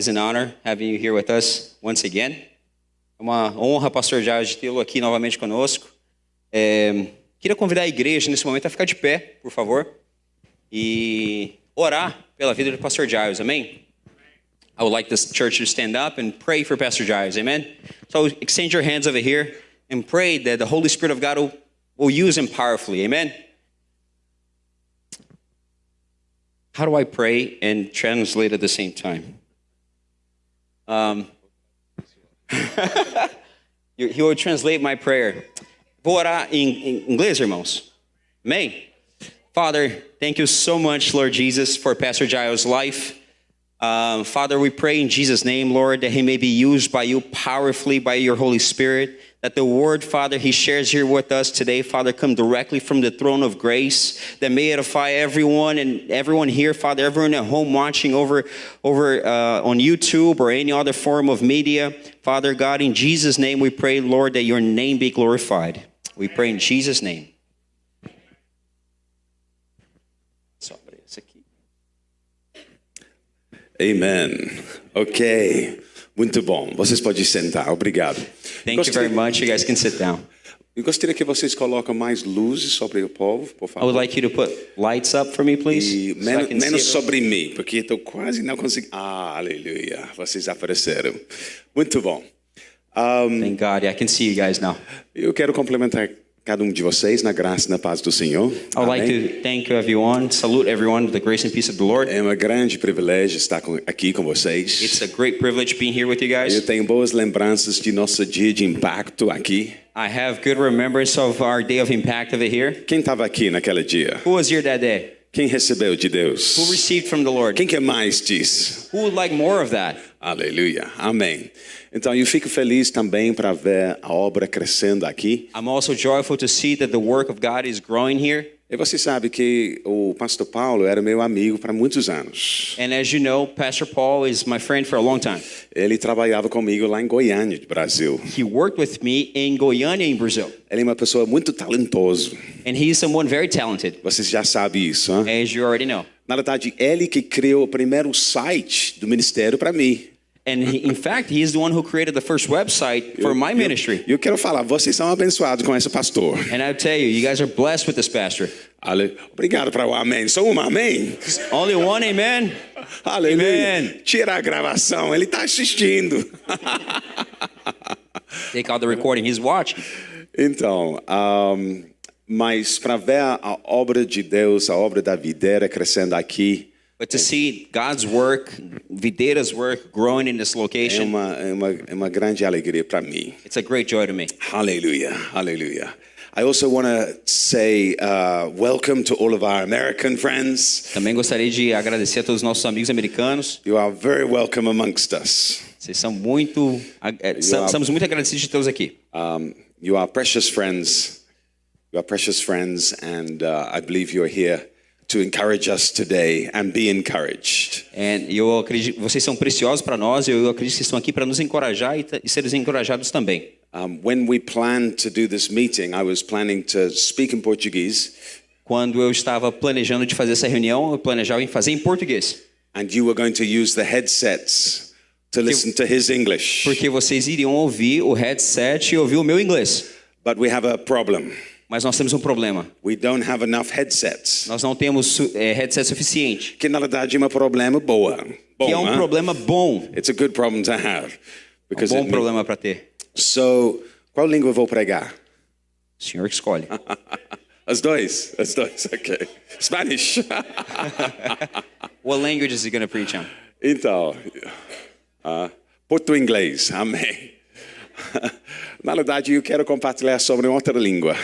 It's an honor having you here with us once again. É uma honra, Pastor Giles, de tê-lo aqui novamente conosco. Queria convidar a igreja nesse momento a ficar de pé, por favor, e orar pela vida do Pastor Giles, amém? I would like this church to stand up and pray for Pastor Giles, amen? So extend your hands over here and pray that the Holy Spirit of God will use him powerfully, amen? How do I pray and translate at the same time? He will translate my prayer. Vou orar em inglês, irmãos. Amém? Father, thank you so much, Lord Jesus, for Pastor Giles' life. Father, we pray in Jesus' name, Lord, that he may be used by you powerfully by your Holy Spirit. That the word, Father, he shares here with us today, Father, come directly from the throne of grace, that may edify everyone and everyone here, Father, everyone at home watching over on YouTube or any other form of media. Father God, in Jesus' name we pray, Lord, that your name be glorified. We pray in Jesus' name. Amen. Ok. Muito bom. Vocês podem sentar. Obrigado. Thank you very much. You guys can sit down. Eu gostaria que vocês coloquem mais luzes sobre o povo, por favor. I would like you to put lights up for me, please. E menos sobre mim, porque estou quase não conseguindo. Aleluia. Vocês apareceram. Muito bom. Thank God. I can see you guys now. Eu quero complementar cada de vocês na graça e na paz do Senhor. I would like to thank everyone, salute everyone with the grace and peace of the Lord. É um grande privilégio estar aqui com vocês. It's a great privilege being here with you guys. Eu tenho boas lembranças de nosso dia de impacto aqui. I have good remembrance of our day of impact of it here. Quem estava aqui naquele dia? Who was here that day? Quem recebeu de Deus? Who received from the Lord? Quem quer mais disso? Who would like more of that? Aleluia. Amém. Então, eu fico feliz também para ver a obra crescendo aqui. I'm also joyful to see that the work of God is growing here. E você sabe que o pastor Paulo era meu amigo para muitos anos. And as you know, Pastor Paul is my friend for a long time. Ele trabalhava comigo lá em Goiânia, do Brasil. He worked with me in Goiânia, in Brazil. Ele é uma pessoa muito talentosa. And he's someone very talented. Vocês já sabem isso, hein? As you already know. Na verdade, ele que criou o primeiro site do ministério para mim. And in fact, he is the one who created the first website for my ministry. Eu quero falar, vocês são abençoados com esse pastor. And I tell you, you guys are blessed with this pastor. Obrigado para o amém. Só um amém. Only one amen. Aleluia. Amen. Tira a gravação, ele está assistindo. Take out the recording, he's watching. Então, mas para ver a obra de Deus, a obra da videira crescendo aqui. But to see God's work, Videira's work, growing in this location, é uma grande alegria para mim. it's a great joy to me. Hallelujah, hallelujah. I also want to say welcome to all of our American friends. Também gostaria de agradecer a todos os nossos amigos americanos. You are very welcome amongst us. Vocês são muito, estamos muito agradecidos de tê-los aqui. You are precious friends. You are precious friends, and I believe you are here to encourage us today and be encouraged. Eu acredito, vocês são preciosos para nós. Eu acredito que estão aqui para nos encorajar e serem encorajados também. When we planned to do this meeting, I was planning to speak in Portuguese. Quando eu estava planejando de fazer essa reunião, eu planejava em fazer em português. And you were going to use the headsets to listen to his English. Porque vocês iriam ouvir o headset e ouvir o meu inglês. But we have a problem. Mas nós temos um problema. We don't have enough headsets. Nós não temos headset suficiente. Que na verdade é um problema bom. Que é um problema bom. It's a good problem to have. Because bom problema para ter. So, qual língua eu vou pregar? O senhor que escolhe. As dois, okay. Spanish. What language is he going to preach on? Então, português, amém. Na verdade, eu quero compartilhar sobre outra língua.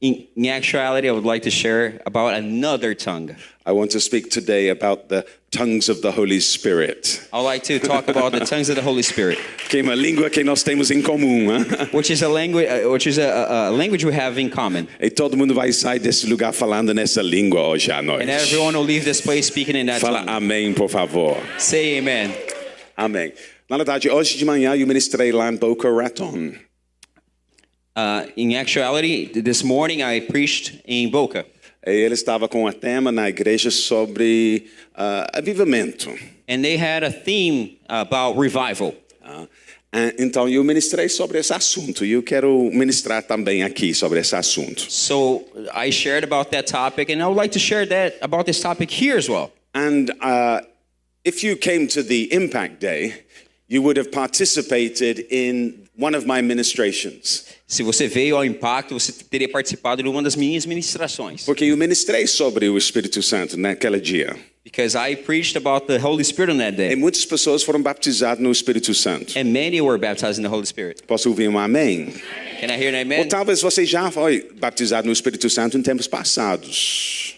In actuality, I would like to share about another tongue. I want to speak today about the tongues of the Holy Spirit. I would like to talk about the tongues of the Holy Spirit. Que é uma língua que nós temos em comum, hein? Which is a language we have in common. E todo mundo vai sair desse lugar falando nessa língua hoje à noite. And everyone will leave this place speaking in that Fala tongue. amém, por favor. Say amen. Amém. Na verdade, hoje de manhã eu ministrei lá em Boca Raton. In actuality, this morning I preached in Boca. E ele estava com um tema na igreja sobre avivamento. And they had a theme about revival. Então eu ministrei sobre esse assunto e eu quero ministrar também aqui sobre esse assunto. So I shared about that topic, and I would like to share about this topic here as well. And if you came to the Impact Day, you would have participated in one of my ministrations. Se você veio ao Impacto, você teria participado de uma das minhas ministrações. Porque eu ministrei sobre o Espírito Santo naquele dia. Because I preached about the Holy Spirit on that E day. muitas pessoas foram batizadas no Espírito Santo. And many were baptized in the Holy Spirit. Posso ouvir um amém? Can I hear an Ou amen? talvez você já foi batizado no Espírito Santo em tempos passados.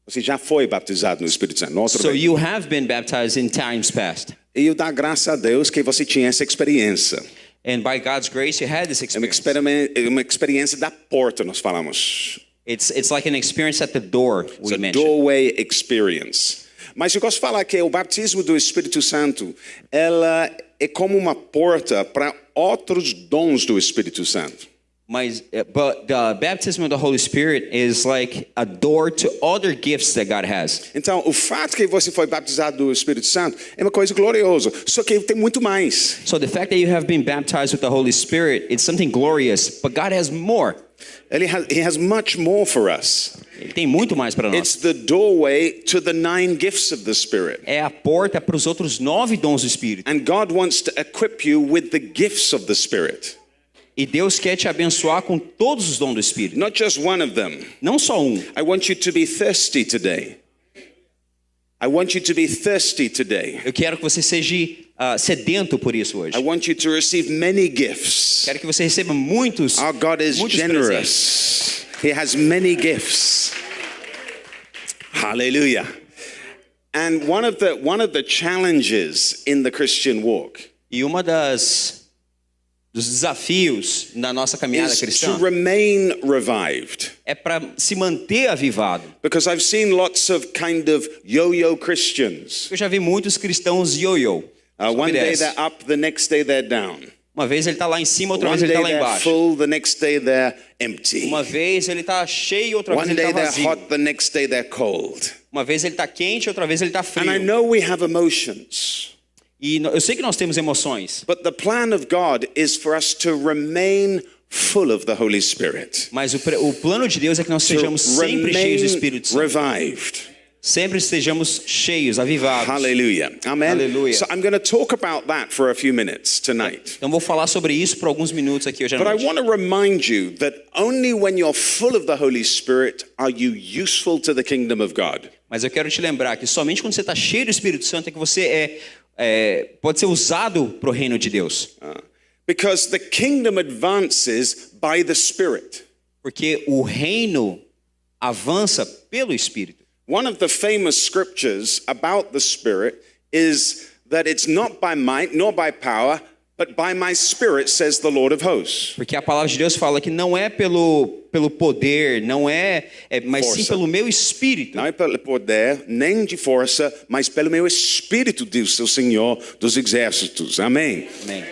Você já foi batizado no Espírito Santo. Outra So vez. you have been baptized in times past. E eu dou graças a Deus que você tinha essa experiência. And by God's grace, you had this É uma experience. uma experiência da porta, nós falamos. It's like an experience at the door, It's we a mentioned. doorway experience. Mas eu gosto de falar que o batismo do Espírito Santo, ela é como uma porta para outros dons do Espírito Santo. But the baptism of the Holy Spirit is like a door to other gifts that God has. Então, o fato que você foi batizado do Espírito Santo é uma coisa gloriosa. Só que tem muito mais. So the fact that you have been baptized with the Holy Spirit, it's something glorious, but God has more. He has much more for us. Ele tem muito mais para It's nós. the doorway to the 9 gifts of the Spirit. É a porta para os outros 9 dons do Espírito. And God wants to equip you with the gifts of the Spirit. E Deus quer te abençoar com todos os dons do Espírito. Not just one of them. Não só um. I want you to be thirsty today. I want you to be thirsty today. Eu quero que você seja sedento por isso hoje. I want you to receive many gifts. Quero que você receba muitos Our God is muitos presentes. generous. He has many gifts. Hallelujah. And one of the challenges in the Christian walk E dos desafios na nossa caminhada is to cristã remain revived. é para se manter avivado. Because I've seen lots of kind of yo-yo Christians. Eu já vi muitos cristãos yo-yo. One day Obedece. they're up, the next day they're down. Uma vez ele está lá em cima, outra One vez ele day está lá they're embaixo. full, the next day they're empty. Uma vez ele está cheio, outra vez One ele day está they're vazio. hot, the next day they're cold. Uma vez ele está quente, outra vez ele está And I frio. know we have emotions. E eu sei que nós temos emoções, But the plan of God is for us to remain full of the Holy Spirit. mas o plano de Deus é que nós To sejamos sempre cheios do Espírito Santo. revived. Sempre estejamos cheios, avivados. Hallelujah. Amen. Hallelujah. So I'm going to talk about that for a few minutes tonight. Então vou falar sobre isso por alguns minutos aqui hoje à But I noite. want to remind you that only when you're full of the Holy Spirit are you useful to the kingdom of God. Mas eu quero te lembrar que somente quando você está cheio do Espírito Santo é que você pode ser usado para o reino de Deus. Because the kingdom advances by the Spirit. Porque o reino avança pelo Espírito. One of the famous scriptures about the Spirit is that it's not by might nor by power, but by my Spirit, says the Lord of hosts. Porque a palavra de Deus fala que não é pelo poder, mas sim Força. pelo meu Espírito. Não é pelo poder, nem de força, mas pelo meu Espírito, diz o Senhor dos Exércitos. Amém. Amém.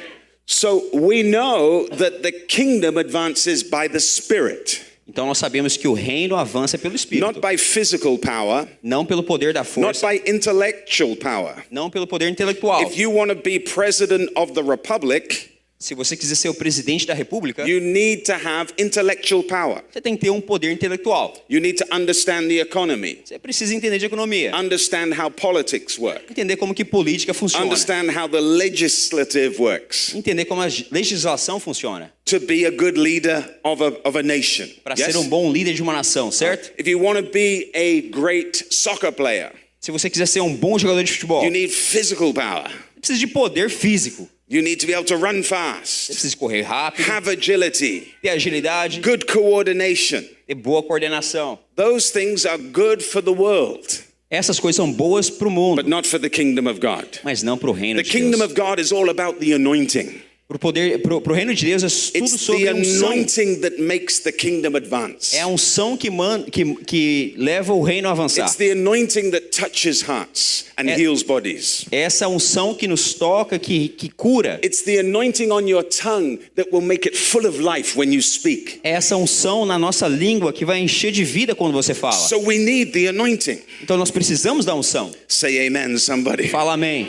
So we know that the kingdom advances by the Spirit, Então nós sabemos que o reino avança pelo not Espírito, by physical power, não pelo poder da not força, by intellectual power. não pelo poder intelectual. If you want to be president of the republic, Se você quiser ser o presidente da República, you need to have intellectual power. você tem que ter um poder intelectual. You need to understand the economy, Você precisa entender de economia, understand how politics work, entender como que política funciona, understand how the legislative works, entender como a legislação funciona, to be a good leader of a nation. para Yes? ser um bom líder de uma nação, certo? If you want to be a great soccer player, Se você quiser ser um bom jogador de futebol, you need physical power. você precisa de poder físico. You need to be able to run Você fast, precisa correr rápido, have agility, ter agilidade, good coordination. ter boa coordenação. Those things are good for the world, Essas coisas são boas para o mundo, but not for the kingdom of God. mas não para o reino The de kingdom Deus. of God is all about the anointing. Pro reino de Deus é tudo It's the sobre a unção. anointing that makes the kingdom advance. É a unção que leva o reino a avançar. It's the anointing that touches hearts and heals bodies. É essa unção que nos toca, que cura. It's the anointing on your tongue that will make it full of life when you speak. É essa unção na nossa língua que vai encher de vida quando você fala. So we need the anointing. Então nós precisamos da unção. Say amen, somebody. Fala amém.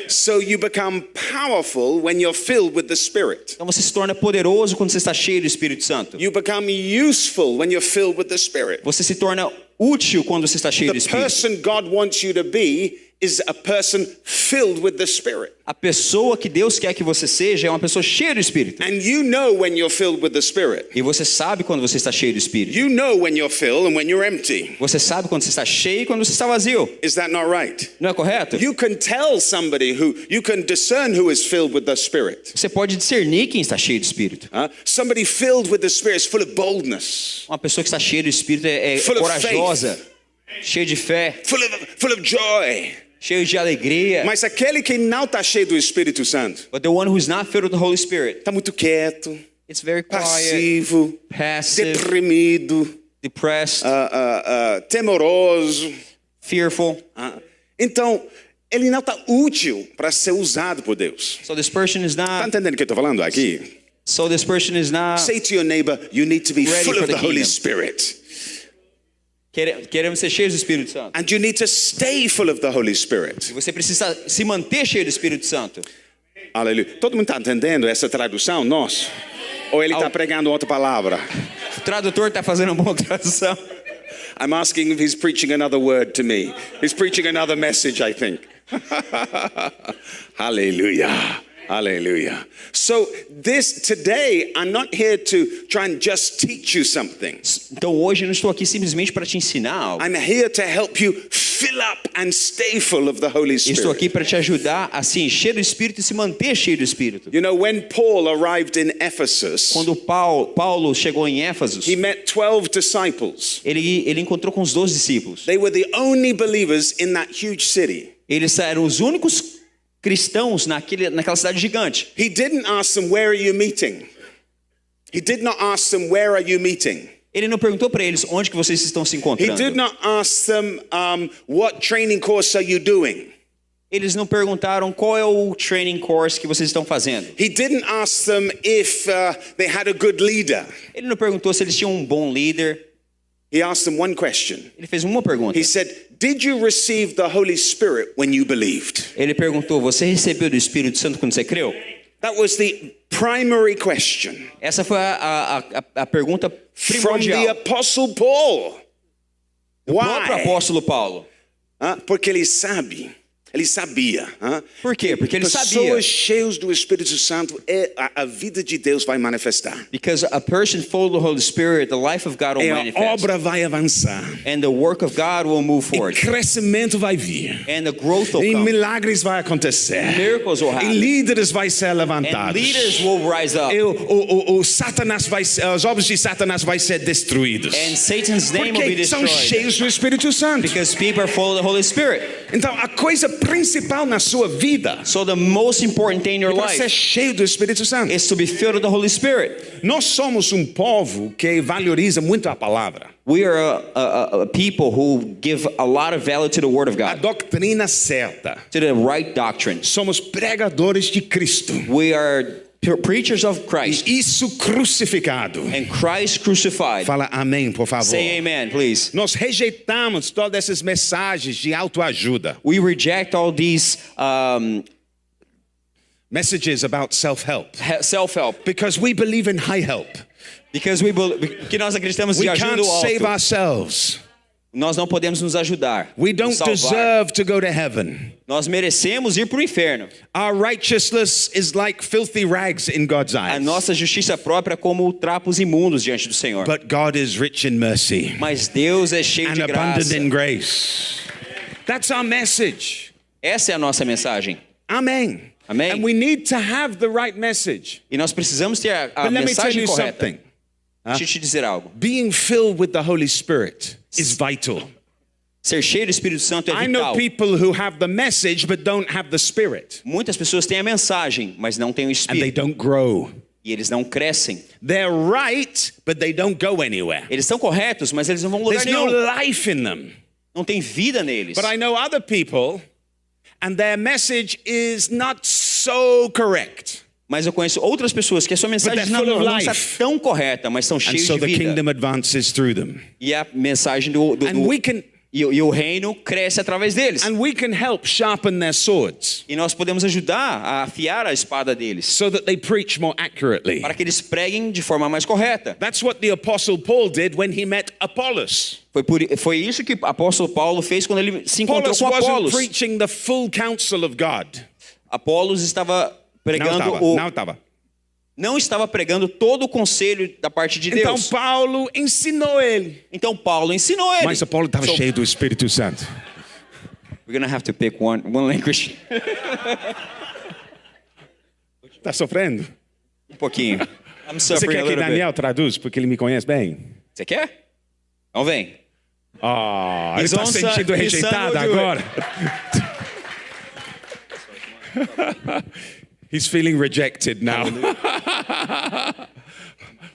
So you become powerful when you're filled with the Spirit. Então você se torna poderoso quando você está cheio do Espírito Santo. You become useful when you're filled with the Spirit. Você se torna útil quando você está cheio do The Espírito. person God wants you to be is a person filled with the Spirit. A pessoa que Deus quer que você seja é uma pessoa cheia do Espírito. And you know when you're filled with the Spirit. E você sabe quando você está cheio do Espírito. You know when you're filled and when you're empty. Você sabe quando você está cheio e quando você está vazio. Is that not right? Não é correto? You can tell somebody you can discern who is filled with the Spirit. Você pode discernir quem está cheio do Espírito. Somebody filled with the Spirit is full of boldness, Uma pessoa que está cheia do Espírito é Full of corajosa, cheia de fé, full of joy. cheia de alegria. Mas aquele que não está cheio do Espírito Santo But the one who's not filled with the Holy Spirit, está muito quieto, it's very quiet, passivo, passive, deprimido, depressed, temoroso. fearful. Então, ele não está útil para ser usado por Deus. So this person is Está not. entendendo o que eu estou falando aqui? So this person is not. Say to your neighbor, you need to be Ready full for of the the Holy kingdom. Spirit. Queremos ser cheios do Espírito Santo. And you need to stay full of the Holy Spirit. Você precisa se manter cheio do Espírito Santo. Aleluia. Todo mundo está entendendo essa tradução nossa? Ou ele está pregando outra palavra? O tradutor está fazendo uma boa tradução. I'm asking if he's preaching another word to me. He's preaching another message, I think. Hallelujah. Hallelujah. So today, I'm not here to try and just teach you something. Então hoje eu não estou aqui simplesmente para te ensinar algo. I'm here to help you fill up and stay full of the Holy Estou Spirit. aqui para te ajudar a se encher do Espírito e se manter cheio do Espírito. You know, when Paul arrived in Ephesus, Quando Paulo chegou em Éfeso, he met 12 disciples. ele encontrou com os 12 discípulos. They were the only believers in that huge city. Eles eram os únicos cristãos naquela cidade gigante. He didn't ask them, where are you meeting? He did not ask them, where are you meeting? Ele não perguntou para eles onde que vocês estão se He encontrando. did not ask them, what training course are you doing? Eles não perguntaram qual é o training course que vocês estão fazendo. He didn't ask them if they had a good leader. Ele não perguntou se eles tinham um bom líder. He asked them one question. Ele fez uma pergunta. He said, did you receive the Holy Spirit when you believed? Ele perguntou: você recebeu do Espírito Santo quando você creu? That was the primary question Essa foi a pergunta from the primordial Apostle Paul. do próprio Why? apóstolo Paulo. Porque ele sabia. Por quê? Porque ele sabia. Pessoas cheias do Espírito Santo, a vida de Deus vai manifestar. Because a person full of the Holy Spirit, the life of God will A manifest. obra vai avançar. And the work of God will move forward. Crescimento vai vir. And the growth will E come. milagres vai acontecer. Miracles will E happen. líderes vai ser And levantados. leaders will rise up. O Satanás os obras de Satanás vai ser destruídos. And Satan's name will be Porque são destroyed. cheios do Espírito Santo. Because people are full of the Holy Spirit. Então a coisa principal na sua vida So the most important thing in your é ser life cheio do Espírito Santo. is to be filled with the Holy Spirit. Nós somos povo que valoriza muito a palavra. We are a people who give a lot of value to the Word of A God, doutrina certa. to the right doctrine. Somos pregadores de Cristo. We are preachers of Christ Isso crucificado. and Christ crucified. Fala amém, por favor. Say amen, please. Nós rejeitamos todas essas mensagens de autoajuda. We reject all these Messages about self-help. self-help Because we believe in high help. because que nós acreditamos We em ajuda can't do save alto. ourselves. Nós não podemos nos ajudar. We don't nos salvar. deserve to go to heaven. Nós merecemos ir para o inferno. Our righteousness is like filthy rags in God's A eyes. nossa justiça própria é como trapos imundos diante do Senhor. But God is rich in mercy Mas Deus é cheio and de abundant graça. in grace. That's our message. Essa é a nossa mensagem. Amen. Amém. And we need to have the right message. E nós precisamos ter a But let me tell mensagem you correta. something. Deixa eu te dizer algo. Being filled with the Holy Spirit is vital. Ser cheio do Espírito Santo é I know vital. people who have the message but don't have the Spirit. Muitas pessoas têm a mensagem, mas não têm o And they Espírito. don't grow. E eles não crescem. They're right, but they don't go anywhere. Eles são corretos, mas eles não vão a lugar There's no nenhum. life in them. Não tem vida neles. But I know other people, and their message is not so correct. Mas eu conheço outras pessoas que a sua mensagem they're não, full of não está life. tão correta, mas são And cheios so de the vida. kingdom advances through them. E a mensagem And we can e o reino cresce através deles. help sharpen their swords E nós podemos ajudar a afiar a espada deles, so that they preach more accurately. para que eles preguem de forma mais correta. That's what the apostle Paul did when he met Apollos. Foi isso que o apóstolo Paulo fez quando ele se encontrou Apollos com wasn't Apolos. preaching the full counsel of God. Apolos estava pregando não estava pregando todo o conselho da parte de Então Deus. Paulo ensinou ele. Então Paulo ensinou ele. Mas Apolo estava So, cheio do Espírito Santo. we're gonna have to pick one language. Tá sofrendo? Um pouquinho. I'm Você suffering quer a que little Daniel bit. traduz, porque ele me conhece bem? Você quer? Então vem. Ah, ele está His son- sentindo his son rejeitado will do agora. He's feeling rejected now.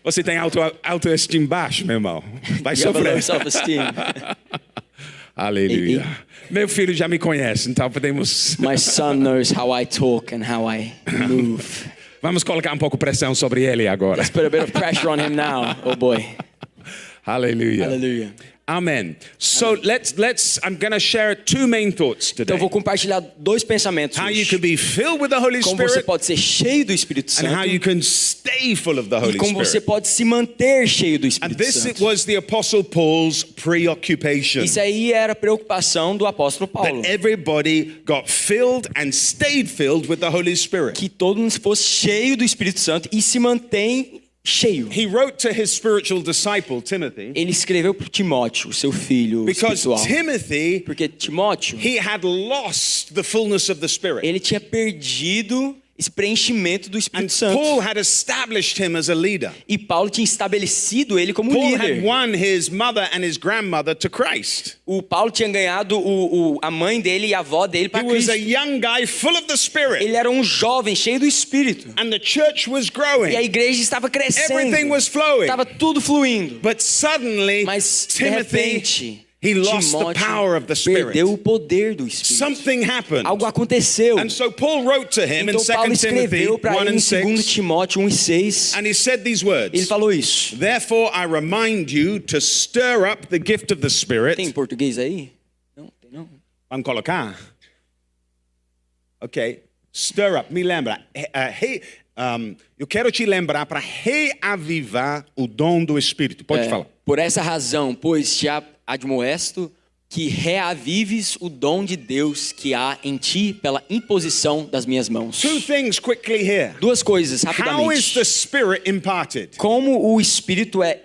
Você tem autoestima baixo, meu irmão. Vai You have a low sofrer. self-esteem. Aleluia. Meu filho já me conhece, então podemos... My son knows how I talk and how I move. Vamos colocar um pouco pressão sobre ele agora. Let's put a bit of pressure on him now. Oh boy. Aleluia. Hallelujah. Amen. So let's I'm going to share two main thoughts Então today. eu vou compartilhar dois pensamentos How you hoje. can be filled with the Holy Como você Spirit pode ser cheio do Espírito and how Santo you can stay full of the e Holy como você Spirit. pode se manter cheio do And Espírito this Santo. was the apostle Paul's preoccupation. Isso aí era a preocupação do apóstolo Paulo. That everybody got filled and stayed filled with the Holy Spirit. Que todo mundo fosse cheio do Espírito Santo e se mantém cheio. He wrote to his spiritual disciple Timothy Ele escreveu para Timóteo, seu filho because espiritual. Timothy Porque Timóteo, he had lost the fullness of the Spirit. ele tinha perdido esse preenchimento do And Espírito Santo. Paul had established him as a leader. E Paulo tinha estabelecido ele como Paul had líder. won his mother and his grandmother to Christ. O Paulo tinha ganhado a mãe dele e a avó dele He para was Cristo. a young guy full of the Spirit. Ele era um jovem cheio do Espírito. And the church was E a growing. igreja estava crescendo. Everything was flowing. Estava tudo fluindo. But suddenly, Mas de Timothy, repente, he lost the Timóteo power of the Spirit. perdeu o poder do Espírito. Something happened. Algo aconteceu. And so Paul wrote to him in Então Paulo 2 Timothy escreveu para 1 ele and em 2 6. Timóteo 1:6. And he said these words. Ele falou isso. Therefore, I remind you to stir up the gift of the Spirit. Tem em português aí? Não, tem não. Vamos colocar. Ok. Stir up. Me lembra. Eu quero te lembrar para reavivar o dom do Espírito. Pode falar. Por essa razão, pois te admoesto que reavives o dom de Deus que há em ti pela imposição das minhas mãos. Two things quickly here. Duas coisas How is rapidamente. the Spirit imparted? Como o Espírito é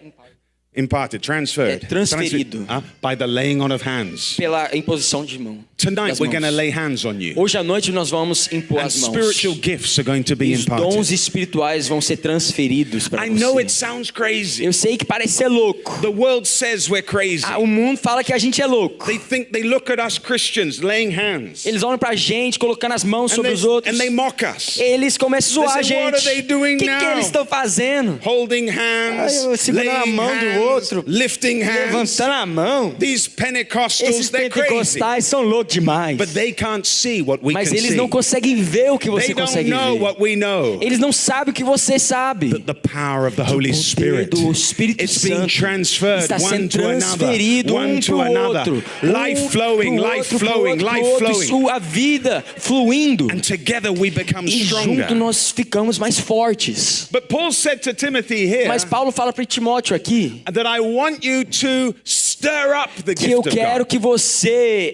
Imparted, transferred. É transferido. By the laying on of hands. pela imposição de mão. Tonight das we're going to mãos. lay hands on you. Hoje à noite nós vamos impor And as mãos. spiritual gifts are going to be Os dons imparted. espirituais vão ser transferidos para I know it você. sounds crazy. Eu sei que parece ser louco. The world says we're crazy. O mundo fala que a gente é louco. They look at us Christians laying hands. Eles olham pra gente, colocando as mãos sobre os outros. And they mock us. Eles começam a zoar a They say, "What gente. are they doing O que now?" eles estão fazendo? Holding hands, Segurando a laying mão do hands, outro, lifting hands. levantando a mão. These Pentecostals, Esses they're crazy. pentecostais são loucos demais. But they can't see what we Mas can eles see. não conseguem ver o que They você don't consegue know ver. what we know. Eles não sabem o que você sabe. The power of the Holy O poder Spirit. do Espírito It's being Santo transferred está one sendo to another, transferido one to pro another. outro. Life flowing, pro life outro, pro flowing, outro, pro life outro. flowing. Sua vida fluindo. And together we become E stronger. junto nós ficamos mais fortes. But Paul said to Timothy here Mas Paulo fala para Timóteo aqui that I want you to stir up the que eu gift of quero God. que você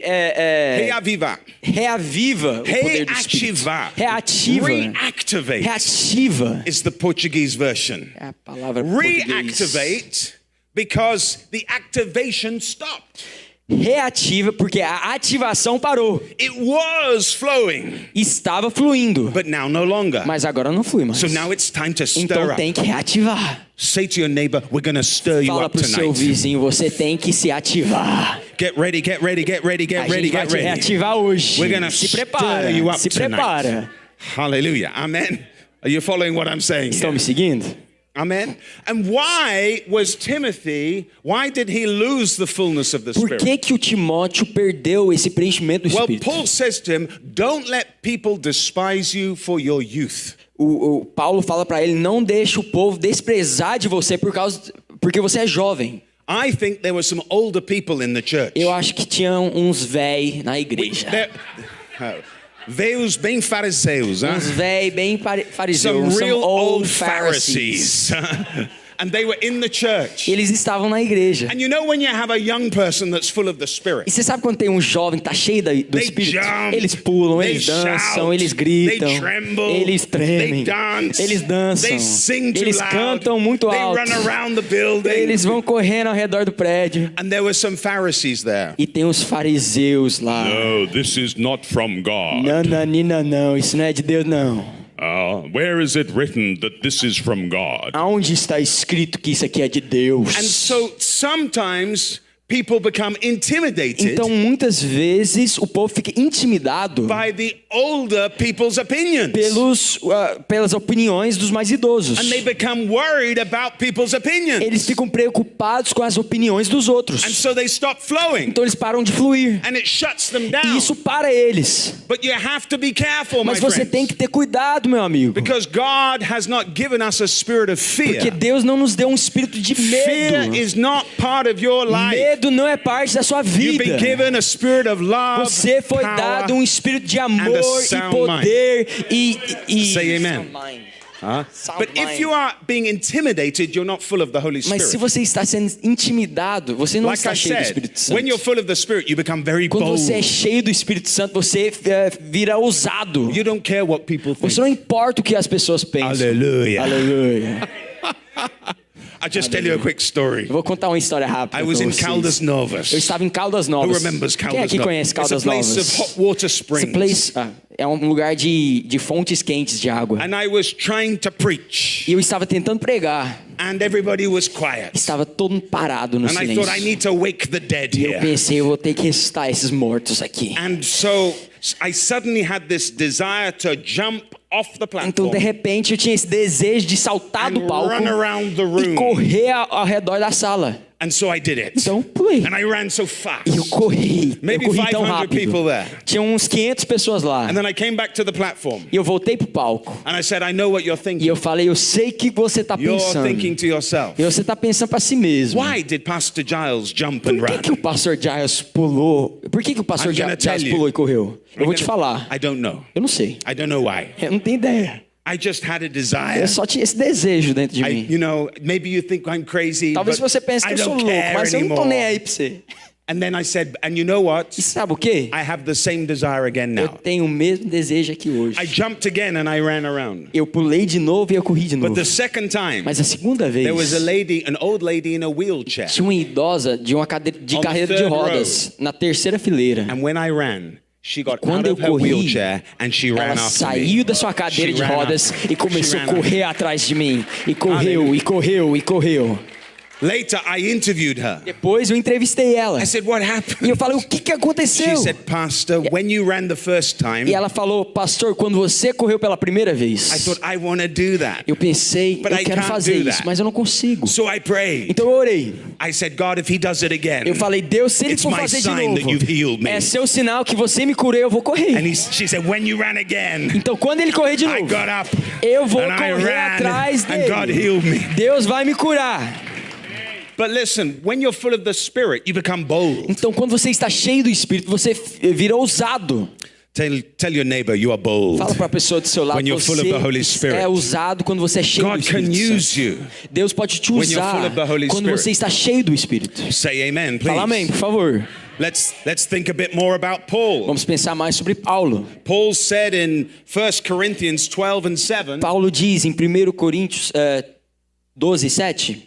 Reavivar. reaviva o poder do Espírito. Reativar. Reativa. Reactivate Reativa. is the Portuguese version. É a palavra português. Reactivate because the activation stopped. Reativa porque a ativação parou. It was flowing, Estava fluindo, but now no longer. mas agora não flui mais. So now it's time to stir Então up. tem que reativar. Say to your neighbor, we're going to stir you Fala up pro seu tonight. vizinho, você tem que se ativar. Get ready, get ready, get ready, get A ready, gente vai get te ready. reativar hoje. We're gonna Se stir prepara, you up se prepara. tonight. Hallelujah. Amen. Are you following what I'm saying? Estão here? me seguindo? Amen. And why did he lose the fullness of the Por Spirit? que o Timóteo perdeu esse preenchimento do Well, Espírito? Paul says to him, don't let people despise you for your youth. O Paulo fala para ele, não deixe o povo desprezar de você porque você é jovem. I think there were some older people in the church. Eu acho que tinham uns véi na igreja. Veus bem fariseus, huh? Uns véi bem Some fariseus, some real old old Pharisees. Pharisees. And they were in the church. Eles estavam na igreja. And you know when you have a young person that's full of the Spirit? E você sabe quando tem um jovem que tá cheio do They Espírito? jump, Eles pulam, they eles dançam, shout, eles gritam, they tremble, eles tremem, they dance, eles dançam, they sing too eles loud, cantam muito they alto, run around the building. eles vão correndo ao redor do prédio. And there were some Pharisees there. E tem os fariseus lá. No, this is not from God. Nananina não, isso não é de Deus não. Where is it written that this is from God? Aonde está escrito que isso aqui é de Deus? And so sometimes people become intimidated Então muitas vezes o povo fica intimidado by the older people's opinions. pelas opiniões dos mais idosos. And they become worried about people's opinions. Eles ficam preocupados com as opiniões dos outros. And so they stop flowing. Então eles param de fluir. And it shuts them E down. isso para eles. But you have to be careful, my Mas você friends. tem que ter cuidado, meu amigo. Because God has not given us a spirit of Porque fear. Deus não nos deu um espírito de Fear medo. is not part of your life. Medo não é parte da sua You've vida. been given a spirit of love, Você foi power, dado um espírito de and a amor e sound poder e Say amen. sound mind. Huh? Sound But if mind. you are being intimidated, you're not full of the Holy Mas se Spirit. você está sendo intimidado, você não Like está I cheio do said, Espírito when you're Santo. full of the Spirit, you become very Quando bold. você é cheio do Espírito Santo, você vira ousado. You don't care what people think. Você não importa o que as pessoas pensam. Hallelujah. Aleluia. I'll just tell you a quick story. Eu vou contar uma história rápida I was pra in vocês. Caldas Novas. Eu estava em Caldas Who Novas. remembers Quem Caldas aqui Novas? conhece It's a Caldas place Novas? of hot water Esse springs. place é um lugar de fontes quentes de água. And I was trying to preach. E eu estava tentando pregar. And everybody was quiet. Estava todo mundo parado no And I thought, I silêncio. need to wake the dead E eu here. pensei, eu vou ter que ressuscitar esses mortos aqui. And so I suddenly had this desire to jump off the Então, platform de repente, eu tinha esse desejo de saltar do and palco run around the e room. correr ao redor da sala. And so I did it. Então, pulei. And I ran so fast. E eu corri. Maybe Eu corri tão 500 rápido. people there. Tinha uns 500 pessoas lá. And then I came back to the platform. E eu voltei pro palco. And I said, I know what you're E thinking. eu falei, eu sei que você tá You're pensando. thinking to yourself, E você tá pensando para si mesmo. why did Pastor Giles jump Por and que, run? que o pastor Giles pulou? Por que, que o pastor I'm gonna Giles tell you. pulou e correu? Eu vou te falar. I don't know. Eu não sei. I don't know why. Eu não tenho ideia. I just had a desire. Eu só tinha esse desejo dentro de mim. You know, maybe you think I'm crazy, Talvez but você pense que I eu sou don't louco, care mas eu não tô anymore. nem aí pra você. And then I said, and you know what? E sabe o quê? I have the same desire again Eu now. tenho o mesmo desejo aqui hoje. I jumped again and I ran around. Eu pulei de novo e eu corri de But novo. the second time, Mas a segunda vez, there was a lady, an old lady in a wheelchair. tinha uma idosa de uma On carreira the de third rodas na terceira fileira. And when I ran, she got Quando out of eu her corri, wheelchair and she ran Ela after saiu me. da sua cadeira She de ran rodas after- e começou she a ran correr atrás de mim. E correu, Aleluia. e correu, e correu. Later, I interviewed her. Depois eu entrevistei ela. I said, what E happened? eu falei, o que aconteceu? She said, Pastor, when you ran the first time, E ela falou, pastor, quando você correu pela primeira I vez, thought, I want to do that. eu pensei, But eu I quero can't fazer do isso, that. mas eu não consigo. So I prayed. Então eu orei. I said, God, if he does it again, Eu falei, Deus, se ele It's for my fazer de sign that you've healed novo, me. é seu sinal que você me curou, eu vou and correr. she said, when you ran again, Então quando ele correr de I novo, got up eu vou and I correr ran atrás and God dele. healed me. Deus vai me curar. But listen, when you're full of the Spirit, you become bold. Então quando você está cheio do Espírito, você vira ousado. Tell your neighbor you are bold. Fala para a pessoa do seu lado, When you're full of the Holy você Spirit. é ousado quando você é cheio do God can Espírito use Santo. you. Deus pode te When you're usar full of the Holy quando Spirit. você está cheio do Espírito. Say amen, please. Fala amém, por favor. Let's think a bit more about Paul. Vamos pensar mais sobre Paulo. Paul said in 1 Corinthians 12 and 7, Paulo diz em 1 Coríntios 12, 7,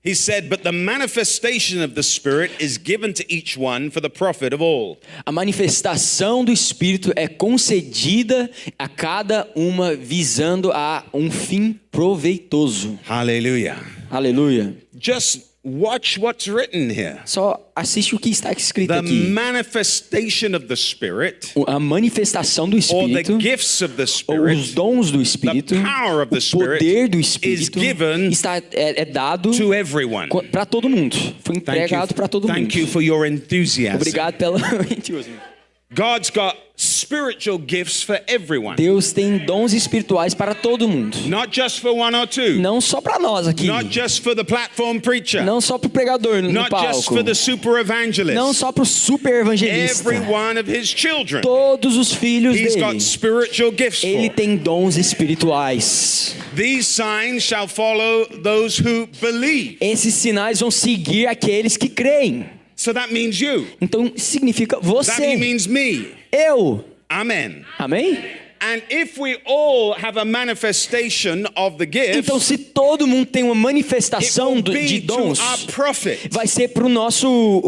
he said, but the manifestation of the Spirit is given to each one for the profit of all. a manifestação do Espírito é concedida a cada uma visando a um fim proveitoso. Hallelujah. Aleluia. Just watch what's written here. Só assiste o que está escrito The aqui. manifestation of the Spirit, A manifestação do or the Espírito, gifts of the ou os Spirit, dons do Espírito, the power of the o poder do Spirit is Espírito given é dado to everyone. para todo mundo. Foi entregado para todo mundo. Thank you for your enthusiasm. Obrigado pelo entusiasmo. God's got spiritual gifts for everyone. Deus tem dons espirituais para todo mundo. Not just for one or two. Não só para nós aqui. Not just for the platform preacher. Não só para o pregador no Not just palco. for the super evangelist. Não só para o super evangelista. Every one of his children. Todos os filhos He's dele. got spiritual gifts Ele for. tem dons espirituais. These signs shall follow those who believe. Esses sinais vão seguir aqueles que creem. So that means you. Então significa That você. means me. Eu. Amen. Amém? And if we all have a manifestation of the gifts, Então se todo mundo tem uma it manifestação will de be to dons, our profit. vai ser para o nosso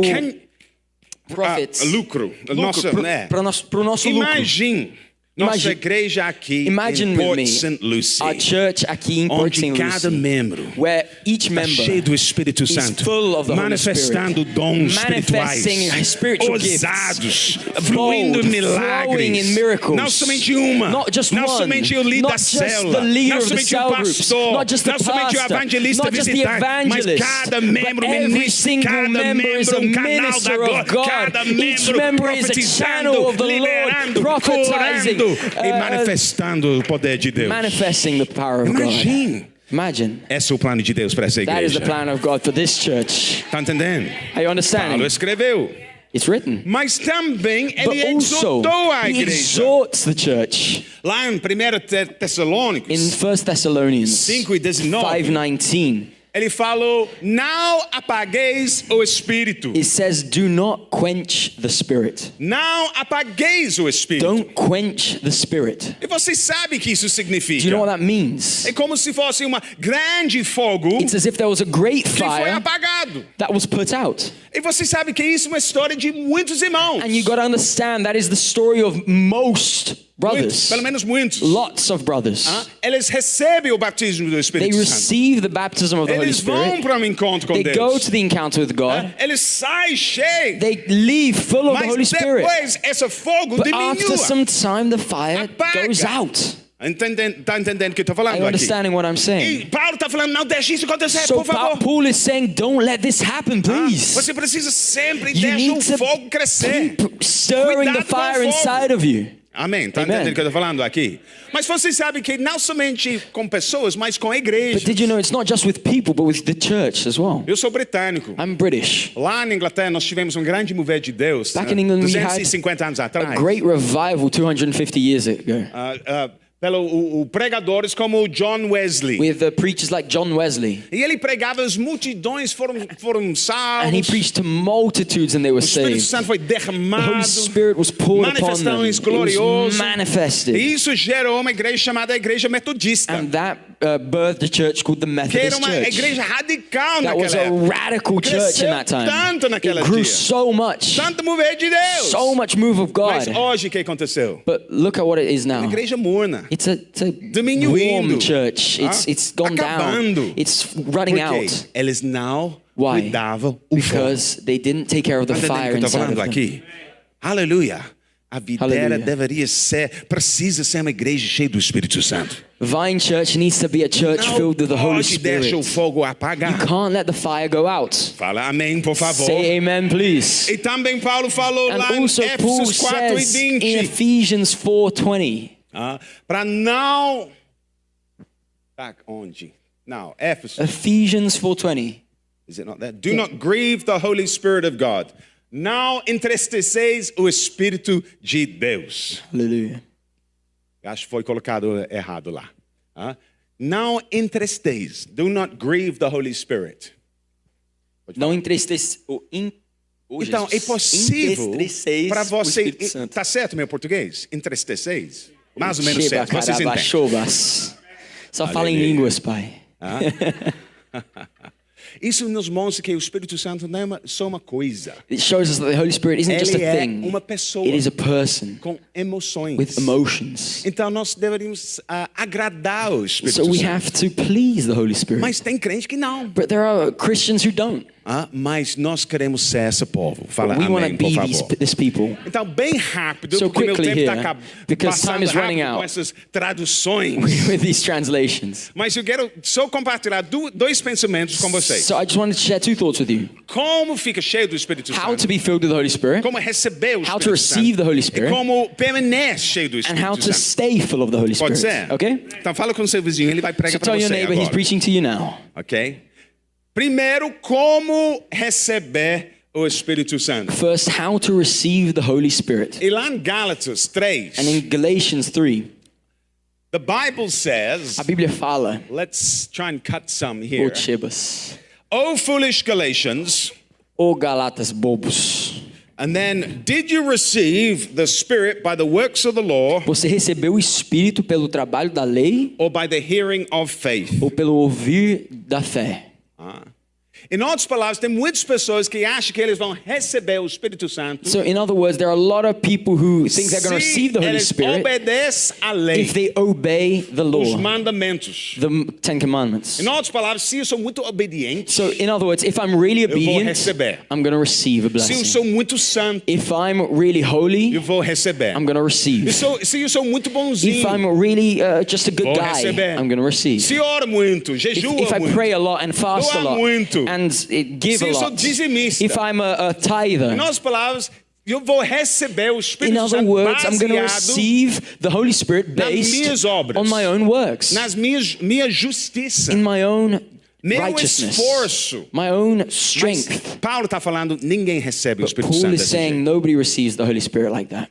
profits. Lucro. Nossa, né? Para o nosso lucro. Imagine nossa Imagine- igreja aqui Imagine em with Port me, St. Lucie, our church aqui em Port onde St. cada Lucie, membro where each está member cheio do Espírito is Santo, full of the Holy manifestando Spirit, dons espirituais, manifesting spiritual gifts, ousados, fluindo bold, milagres, flowing in miracles. não somente uma, Not just não one, somente o líder not da just célula, the leader não of the somente o cell groups, pastor, not just the não somente o pastor, evangelista not just the visitante, mas evangelist, cada membro but every ministra, single cada member is a membro canal da minister glória, of God. cada Each membro member is a channel of the Lord, liberando, prophetizing, curando e manifestando o poder de Deus. manifesting the power of God. Imagine. Imagine. Esse é o plano de Deus para essa That is the igreja. plan of God for this church. Tá entendendo? Are you understanding? Paulo escreveu. It's written. Mas também But ele also, exortou a he igreja. exhorts the church. Lá em 1 In Tessalônicos 1 Thessalonians 5:19, 5:19, ele falou: não apagueis o espírito. it says, do not quench the spirit. Não apagueis o espírito. Don't quench the spirit. E você sabe o que isso Do significa? you know what that means? É como se fosse uma grande fogo It's as if there was a great que foi fire apagado. that was put out. E você sabe que isso é uma história de muitos irmãos. And you got to understand that is the story of most Muitos, brothers. pelo menos muitos. Lots of brothers. Eles recebem o batismo do They Espírito Santo. receive the baptism of the Holy Eles vão Spirit. para um encontro com They Deus. go to the encounter with God. Eles saem cheios. They leave full of the Holy Mas Spirit. depois esse fogo But after diminua. some time, the fire Apaga. goes out. Tá entendendo o que eu estou Are falando you aqui? understanding what I'm E saying? Paulo está falando, não deixe isso acontecer, So por favor. Paul is saying, don't let this happen, please. Você precisa sempre You deixar need o to fogo crescer. keep stirring the Cuidado com o fire fogo. inside of you. Amém? Tá Amen. entendendo o que eu estou falando aqui? Mas você sabe que não somente com pessoas, mas com a igreja. But did you know it's not just with people, but with the church as well? Eu sou britânico. I'm British. Lá na Inglaterra nós tivemos um grande mover de Deus. Back in England, we had 250 anos a atrás. great revival 250 years ago Pelo pregadores como o John Wesley. with preachers like John Wesley. E ele pregava, as multidões foram And he salvos. preached to multitudes and they were O Espírito saved. Santo foi The derramado. Holy Spirit was poured upon them. Manifestações It gloriosas. was manifested. E isso gerou uma igreja chamada Igreja Metodista. And that birthed a church called the Que era Methodist uma Church. igreja radical That was naquela a época. radical church in that time. Tanto naquela It grew dia. so much. Tanto mover de Deus. So much move of Mas God. hoje o que aconteceu? But look at what it is now. Igreja morna. It's a Diminuindo. warm church. It's gone Acabando. down. It's running Por quê? out. Eles não Why? cuidavam o fogo. Because they didn't take care of the Tá entendendo o fire que eu tô inside falando of them. aqui? Aleluia. A videira Hallelujah. precisa ser uma igreja cheia do Espírito Santo. Vine Church needs to be a church Não filled with the Holy pode deixar o Spirit. fogo apagar. Can't let the fire go out. Fala amém, por favor. Say amen, please. E também Paulo falou And lá em also Paul Éfesos 4 e says in 20. Ephesians 4:20. Para não... Tá onde? Não, Éfesos. Ephesians 4:20. Is it not there? Do not grieve the Holy Spirit of God. Não entristeceis o Espírito de Deus. Hallelujah. Acho que foi colocado errado lá. Não entristeis. Do not grieve the Holy Spirit. Não entristeça Então, é possível para o você... Espírito Santo. Tá certo meu português? Entristeceis? Mais ou menos certo. Vocês entendem? Só fala em Aleluia. línguas, pai. Isso nos mostra que o Espírito Santo não é só uma coisa. It shows us that the Holy Spirit isn't just a Ele é thing. uma pessoa It is a person com emoções. with emotions. Então nós deveríamos agradar o Espírito So we Santo. have to please the Holy Spirit. Mas tem crente que não. But there are Christians who don't. Mas nós queremos ser esse povo. Fala We want to amém, por be favor. this people. Então, bem rápido, So porque meu quickly tempo está here, because time passando is running rápido com out. essas traduções. With these translations. Mas eu quero só compartilhar dois pensamentos com vocês. So I just wanted to share two thoughts with you. Como fica cheio do Espírito How Santo. to be filled with the Holy Spirit, Como receber o how Espírito to receive Santo. the Holy E Spirit, como permanece cheio do and Espírito how to Santo. stay full of the Holy Pode Spirit. ser? Okay? Então fala com o seu vizinho, ele vai So pregar para tell your você neighbor, he's agora. preaching to you now. Ok? Primeiro, como receber o Espírito Santo. First, how to receive the Holy Spirit. E lá em Gálatas 3, And in Galatians 3, the Bible says, a Bíblia fala, let's try and cut some here. O Chibas, O foolish Galatians, O Galatas bobos, and then did you receive the Spirit by the works of the law você recebeu o Espírito pelo trabalho da lei or by the hearing of faith? ou pelo ouvir da fé? Em outras palavras, tem muitas pessoas que acham que eles vão receber o Espírito Santo So in other words, there are a lot of people who think they're going to receive the Holy eles Spirit obedecem à lei, if they obey the os law, mandamentos. the Ten Commandments. Em outras palavras, se eu sou muito obediente, So in other words, if I'm really vou obedient, receber. I'm going to receive a se eu blessing. sou muito santo, If I'm really holy, eu vou receber. I'm going to receive. Se eu sou muito bonzinho, If I'm really just a good vou guy, receber. I'm going to receive. se oro muito, jejua If I muito, pray a lot and fast a doa lot muito, and give se a eu sou lot, dizimista, if I'm a tither, em outras palavras, eu vou receber o in Espírito other Santo words, I'm going to baseado receive the Holy Spirit nas minhas based obras, on my own works, minha justiça, in my own meu righteousness, esforço. my own Mas strength. Paulo está falando, ninguém recebe o But Espírito Paul Santo is desse saying jeito. nobody receives the Holy Spirit like that.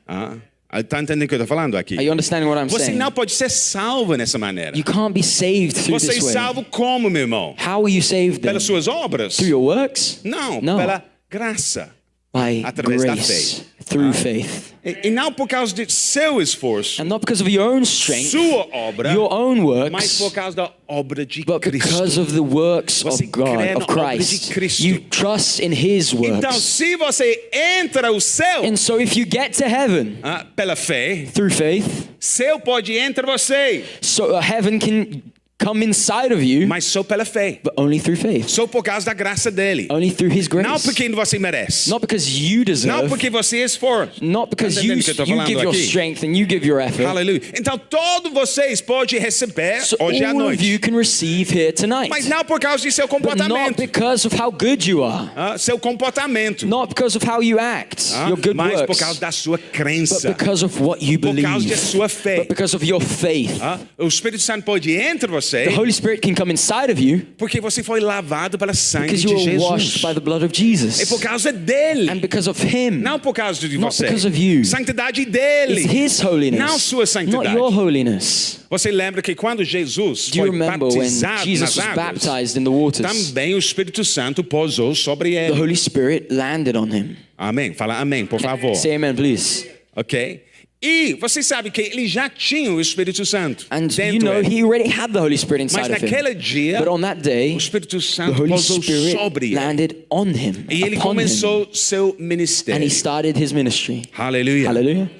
Está entendendo o que eu estou falando aqui? Are you understanding what I'm Você saying? não pode ser salvo nessa maneira. You can't be saved through Você é this way. salvo como, meu irmão? How are you saved then? Pelas suas obras? Through your works? Não, No. pela graça. By Através da grace, fé. through faith. E não por causa de seu esforço, And not because of your own strength, sua obra, your own mas works, por causa da obra de but Cristo. because of the works Você of God, crê of na obra de Christ. Cristo. You trust in His Então, works. se você entra ao céu And so if you get to heaven pela fé, through faith, céu pode entrar você, so heaven can come inside of you, mas só pela fé. but only through faith. Só por causa da graça dele. Only through His grace. Não porque você merece. Not because you Não deserve, porque você é esforço. not because Tá you, entendendo o que eu tô you falando give your aqui? strength and you give your effort. Aleluia. Então, todos vocês podem receber So hoje à all of noite. you can receive here tonight. Mas não por causa de seu But not comportamento. because of how good you are. Seu comportamento. Not because of how you act, your good Mas por works, causa da sua but crença. because of what you Por believe, causa da sua fé. but because of your faith. O Espírito Santo pode entrar em você The Holy Spirit can come inside of you porque você foi lavado pela sangue because de you were Jesus. washed by the blood of É Jesus. por causa dele. And because of Him. Não por causa de Not você. because of you. Santidade dele. It's His holiness, Não sua not santidade. your holiness. Você lembra que quando Jesus Do you foi remember when batizado Jesus nas was águas, baptized in the waters? também o Espírito Santo pousou sobre The ele. Holy Spirit landed on Him. Amém. Fala amém, por favor. Say amen, please. Ok? E você sabe que ele já tinha o Espírito Santo And you dentro know, dele. He already had the Holy Spirit Mas inside of naquele Him. dia, But on that day, o Espírito the Santo Holy pousou Spirit sobre ele. landed on Him, E ele upon Him. começou seu And ministério. He started His ministry. Aleluia. Hallelujah.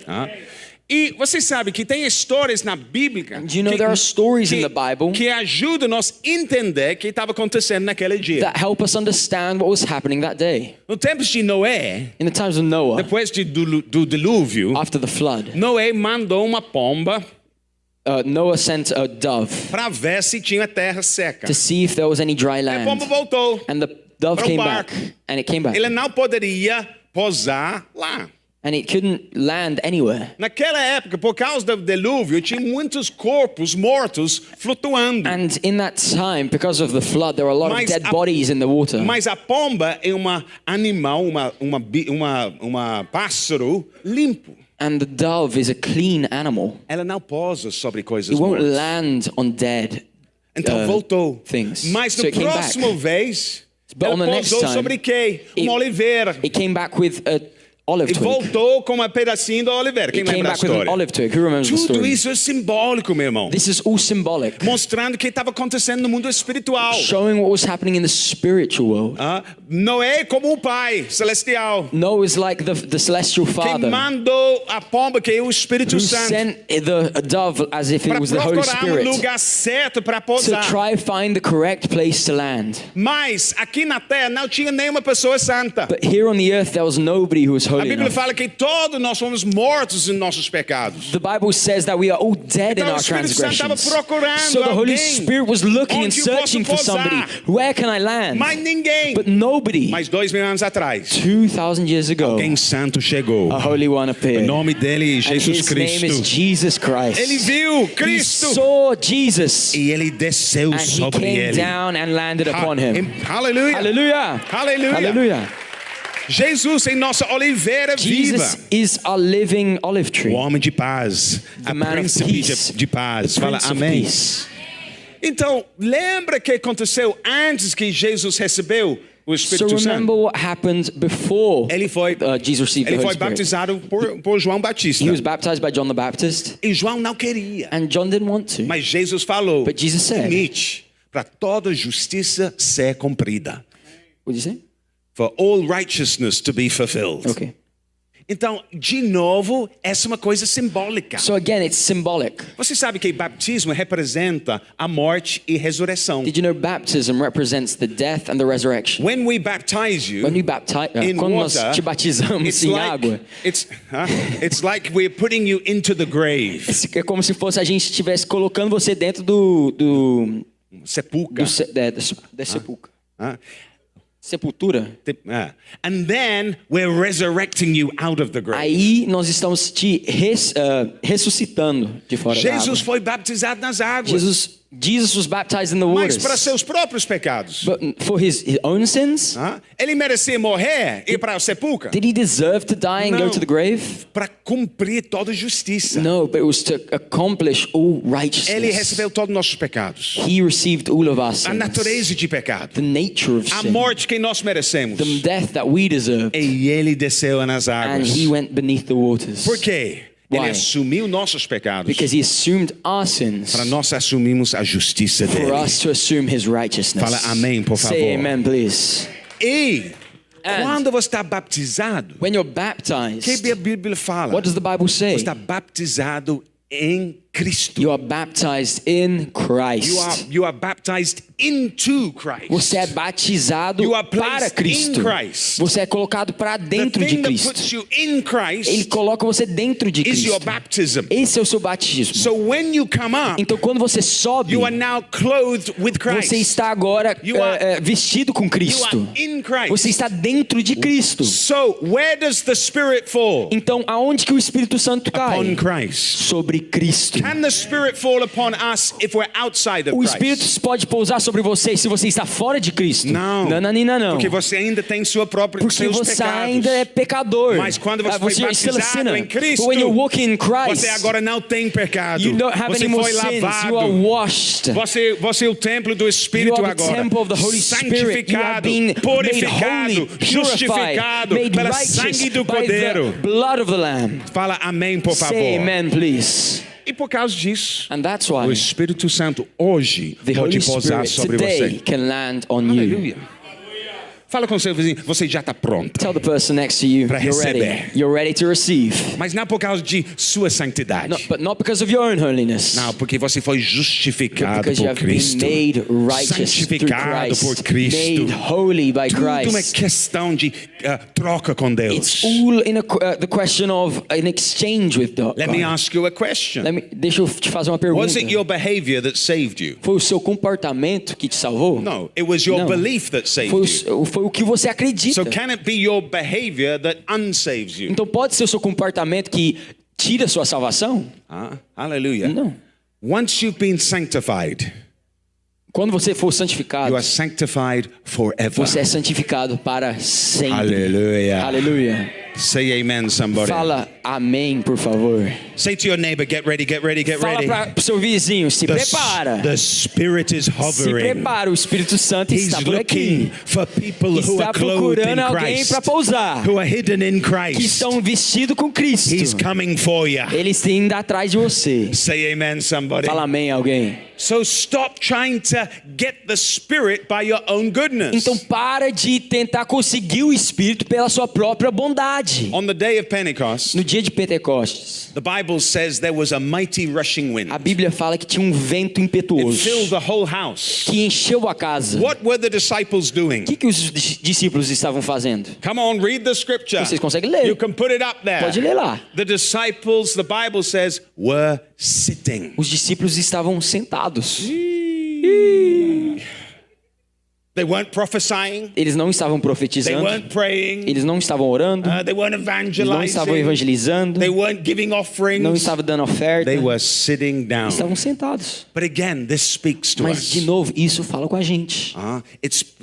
E você sabe que tem histórias na Bíblia Do you know there are stories in the Bible que ajudam nós a entender o que estava acontecendo naquele dia. that help us understand what was happening that day? No tempo de Noé, In the times of Noah, depois do dilúvio, after the flood, Noé mandou uma pomba Noah sent a dove para ver se tinha terra seca. to see if there was any dry A pomba land. voltou. And the dove Para o came barco. back. And it came back. Ele não poderia pousar lá. And it couldn't land anywhere. Naquela época, por causa do dilúvio, tinha muitos corpos mortos flutuando. And in that time, because of the flood, there were a lot of Mas dead a- bodies in the water. Mas a pomba é uma animal, uma pássaro limpo. And the dove is a clean animal. Ela não pousa sobre coisas It won't mortas. land on dead. Então voltou. things. Mas So no it came próximo back. vez, But ela on the next pousou time, sobre quê? Uma oliveira. It came back with olive E twig. voltou com um pedacinho da oliveira. Quem He came lembra da back with an história? olive twig. Who remembers the Tudo story? isso é simbólico, meu irmão. This is all symbolic, Mostrando o que estava acontecendo no mundo espiritual. showing what was happening in the spiritual world. Noé como o pai celestial. Noah is like the celestial Quem father mandou a pomba, que é o Espírito who Santo, sent a dove as if it para was the Holy procurar Spirit lugar certo para to pousar. try find the correct place to land. Mas aqui na terra não tinha nenhuma pessoa santa. But here on the earth there was nobody who was A holy Bíblia enough. fala que todos nós fomos mortos em nossos pecados. The Bible says that we are all dead in Então o our Espírito Santo estava transgressions. procurando So the Holy alguém Spirit was looking and onde eu posso searching for somebody. pousar. Where can I land? Mas ninguém. But nobody. Mas 2000 anos atrás, 2,000 years ago, alguém santo chegou. a Holy One O appeared. nome dele é And Jesus his name is Cristo. Jesus Christ. Ele viu He Cristo saw Jesus e ele desceu and he sobre came ele. down and landed upon him. Aleluia. Hallelujah. Aleluia. Hallelujah. Jesus é nossa oliveira viva. Jesus is our living olive tree. O homem de paz, a man of príncipe peace. de paz. The Fala Prince of amém. Peace. Então, lembra que aconteceu antes que Jesus recebeu o So Espírito Santo? remember what happened before Ele foi, Jesus received the ele Holy foi Spirit. batizado por João Batista. He was baptized by John the Baptist, E João não queria. and John didn't want to. Mas Jesus falou, But Jesus said- limite, para toda justiça ser cumprida. What did you say? For all righteousness to be fulfilled. Okay. Então, de novo, essa é uma coisa simbólica. So again, it's symbolic. Você sabe que batismo representa a morte e ressurreição. Did you know baptism represents the death and the resurrection? When we baptize you, When we baptize, in quando nós water, te batizamos it's em like, água, it's like we're putting you into the grave. é como se fosse a gente estivesse colocando você dentro do Sepulcro. da sepulcra. Huh? Sepultura. And then we're resurrecting you out of the grave. Aí nós estamos te ressuscitando de fora da água. Jesus foi batizado nas águas. Jesus was baptized in the Mas waters. para seus próprios pecados. But for his own sins? Ele merecia morrer e ir para o sepulcro? Did he deserve to die and Não. go to the grave? Para cumprir toda justiça. No, but it was to accomplish all Ele righteousness. recebeu todos os nossos pecados. He received all of our A sins. natureza de pecado. The nature of A sin. morte que nós merecemos. The death that we deserved. E ele desceu nas And águas. he went beneath the waters. Por quê? Why? Ele assumiu nossos pecados. Because he assumed our sins Para nós assumirmos a justiça dele. for us to assume his righteousness. Fala amém, por favor. Say amen, please. E And quando você está baptizado, when you're o que baptized, a Bíblia fala? what does the Bible say? Você está baptizado em Cristo. You are baptized in Christ. You are baptized into Christ. Você é batizado You are para placed Cristo. in Christ. Você é colocado para The dentro de thing that Cristo. puts you in Christ Ele coloca você dentro de is your Cristo. baptism. Esse é o seu batismo. So when you come up, Então quando você sobe, you are now clothed with Christ. você está agora You are- vestido com You Cristo. are in Christ. Você está dentro de Cristo. So where does the Spirit fall? Então aonde que o Espírito Santo cai? Upon Christ. Sobre Cristo. Can the Spirit fall upon us if we're outside of O Espírito Christ? pode pousar sobre você se você está fora de Cristo. Não. Não. Porque você ainda tem sua própria Porque seus você pecados. ainda é pecador. Mas quando você foi You're still a batizado sinner. em Cristo, But when you're walking in Christ, você agora não tem pecado. you don't have Você any more foi sins. lavado. You are washed. Você é o templo do You Espírito are the agora. temple of the Holy Spirit. You are Santificado, being made purificado, holy, purified, justificado made pelo righteous sangue do by the Cordeiro. blood of the Lamb. Fala amém, por favor. Say amen, please. E por causa disso, And that's why o Espírito Santo hoje the pode Holy pousar Spirit sobre today você. can land on you. Aleluia. Fala com seu vizinho, você já está pronto. Tell the person next to you, Para you're ready. receber. You're ready to receive. Mas não por causa de sua santidade. No, but not because of your own holiness. Não, porque você foi justificado Because you por have been Cristo. made righteous through Santificado Christ. por Cristo. Made holy by Tudo é Christ. questão de troca com Deus. It's all in the question of an exchange with God. Let me ask you a question. Deixa eu te fazer uma pergunta. Was it your behavior that saved you? Foi o seu comportamento que te salvou? No, it was your Não. belief that saved Foi you. foi o que você acredita. So can it be your behavior that unsaves you? Então pode ser o seu comportamento que tira a sua salvação? Hallelujah. Não. Once you've been sanctified, Quando você for you santificado, are sanctified forever. você é santificado para sempre. Hallelujah. Aleluia. Say amen, somebody. Fala amém, por favor. Say to your neighbor, get ready, get ready, get Fala ready. para o seu vizinho, se prepara. The Spirit is Se hovering. prepara, o Espírito Santo He's está por looking aqui. for people who Está are clothed in procurando alguém Christ, para pousar, who are hidden in que Christ. estão vestidos com Cristo. He's coming for you. Ele está indo atrás de você. Say amen, somebody. Fala amém, alguém. So stop trying to get the Spirit by your own goodness. Então para de tentar conseguir o Espírito pela sua própria bondade. On the day of Pentecost, No dia de Pentecostes, the Bible says there was a mighty rushing wind. a Bíblia fala que tinha um vento It impetuoso filled the whole house. que encheu a casa. What were the disciples doing? O que os discípulos estavam fazendo? Come on, read the scripture. Vocês conseguem ler? You can put it up there. Pode ler lá. The disciples, the Bible says, were sitting. Os discípulos estavam sentados. They weren't prophesying. Eles não estavam They profetizando. weren't praying. Eles não estavam orando. They weren't Eles não estavam evangelizing. evangelizando. They weren't giving offerings. Não estavam dando oferta. They were sitting down. Estavam sentados. But again, this speaks to Mas, de us. novo, isso fala com a gente.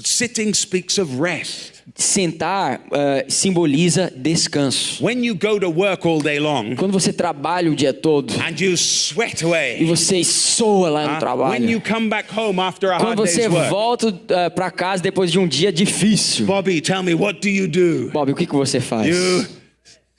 Sitting speaks of rest. Sentar simboliza descanso. When you go to work all day long Quando você trabalha o dia todo and you sweat e away, você soa lá no when trabalho, you come back home after a quando hard você day's work, volta para casa depois de um dia difícil, Bobby, tell me, what do you do? Bob, o que você faz? You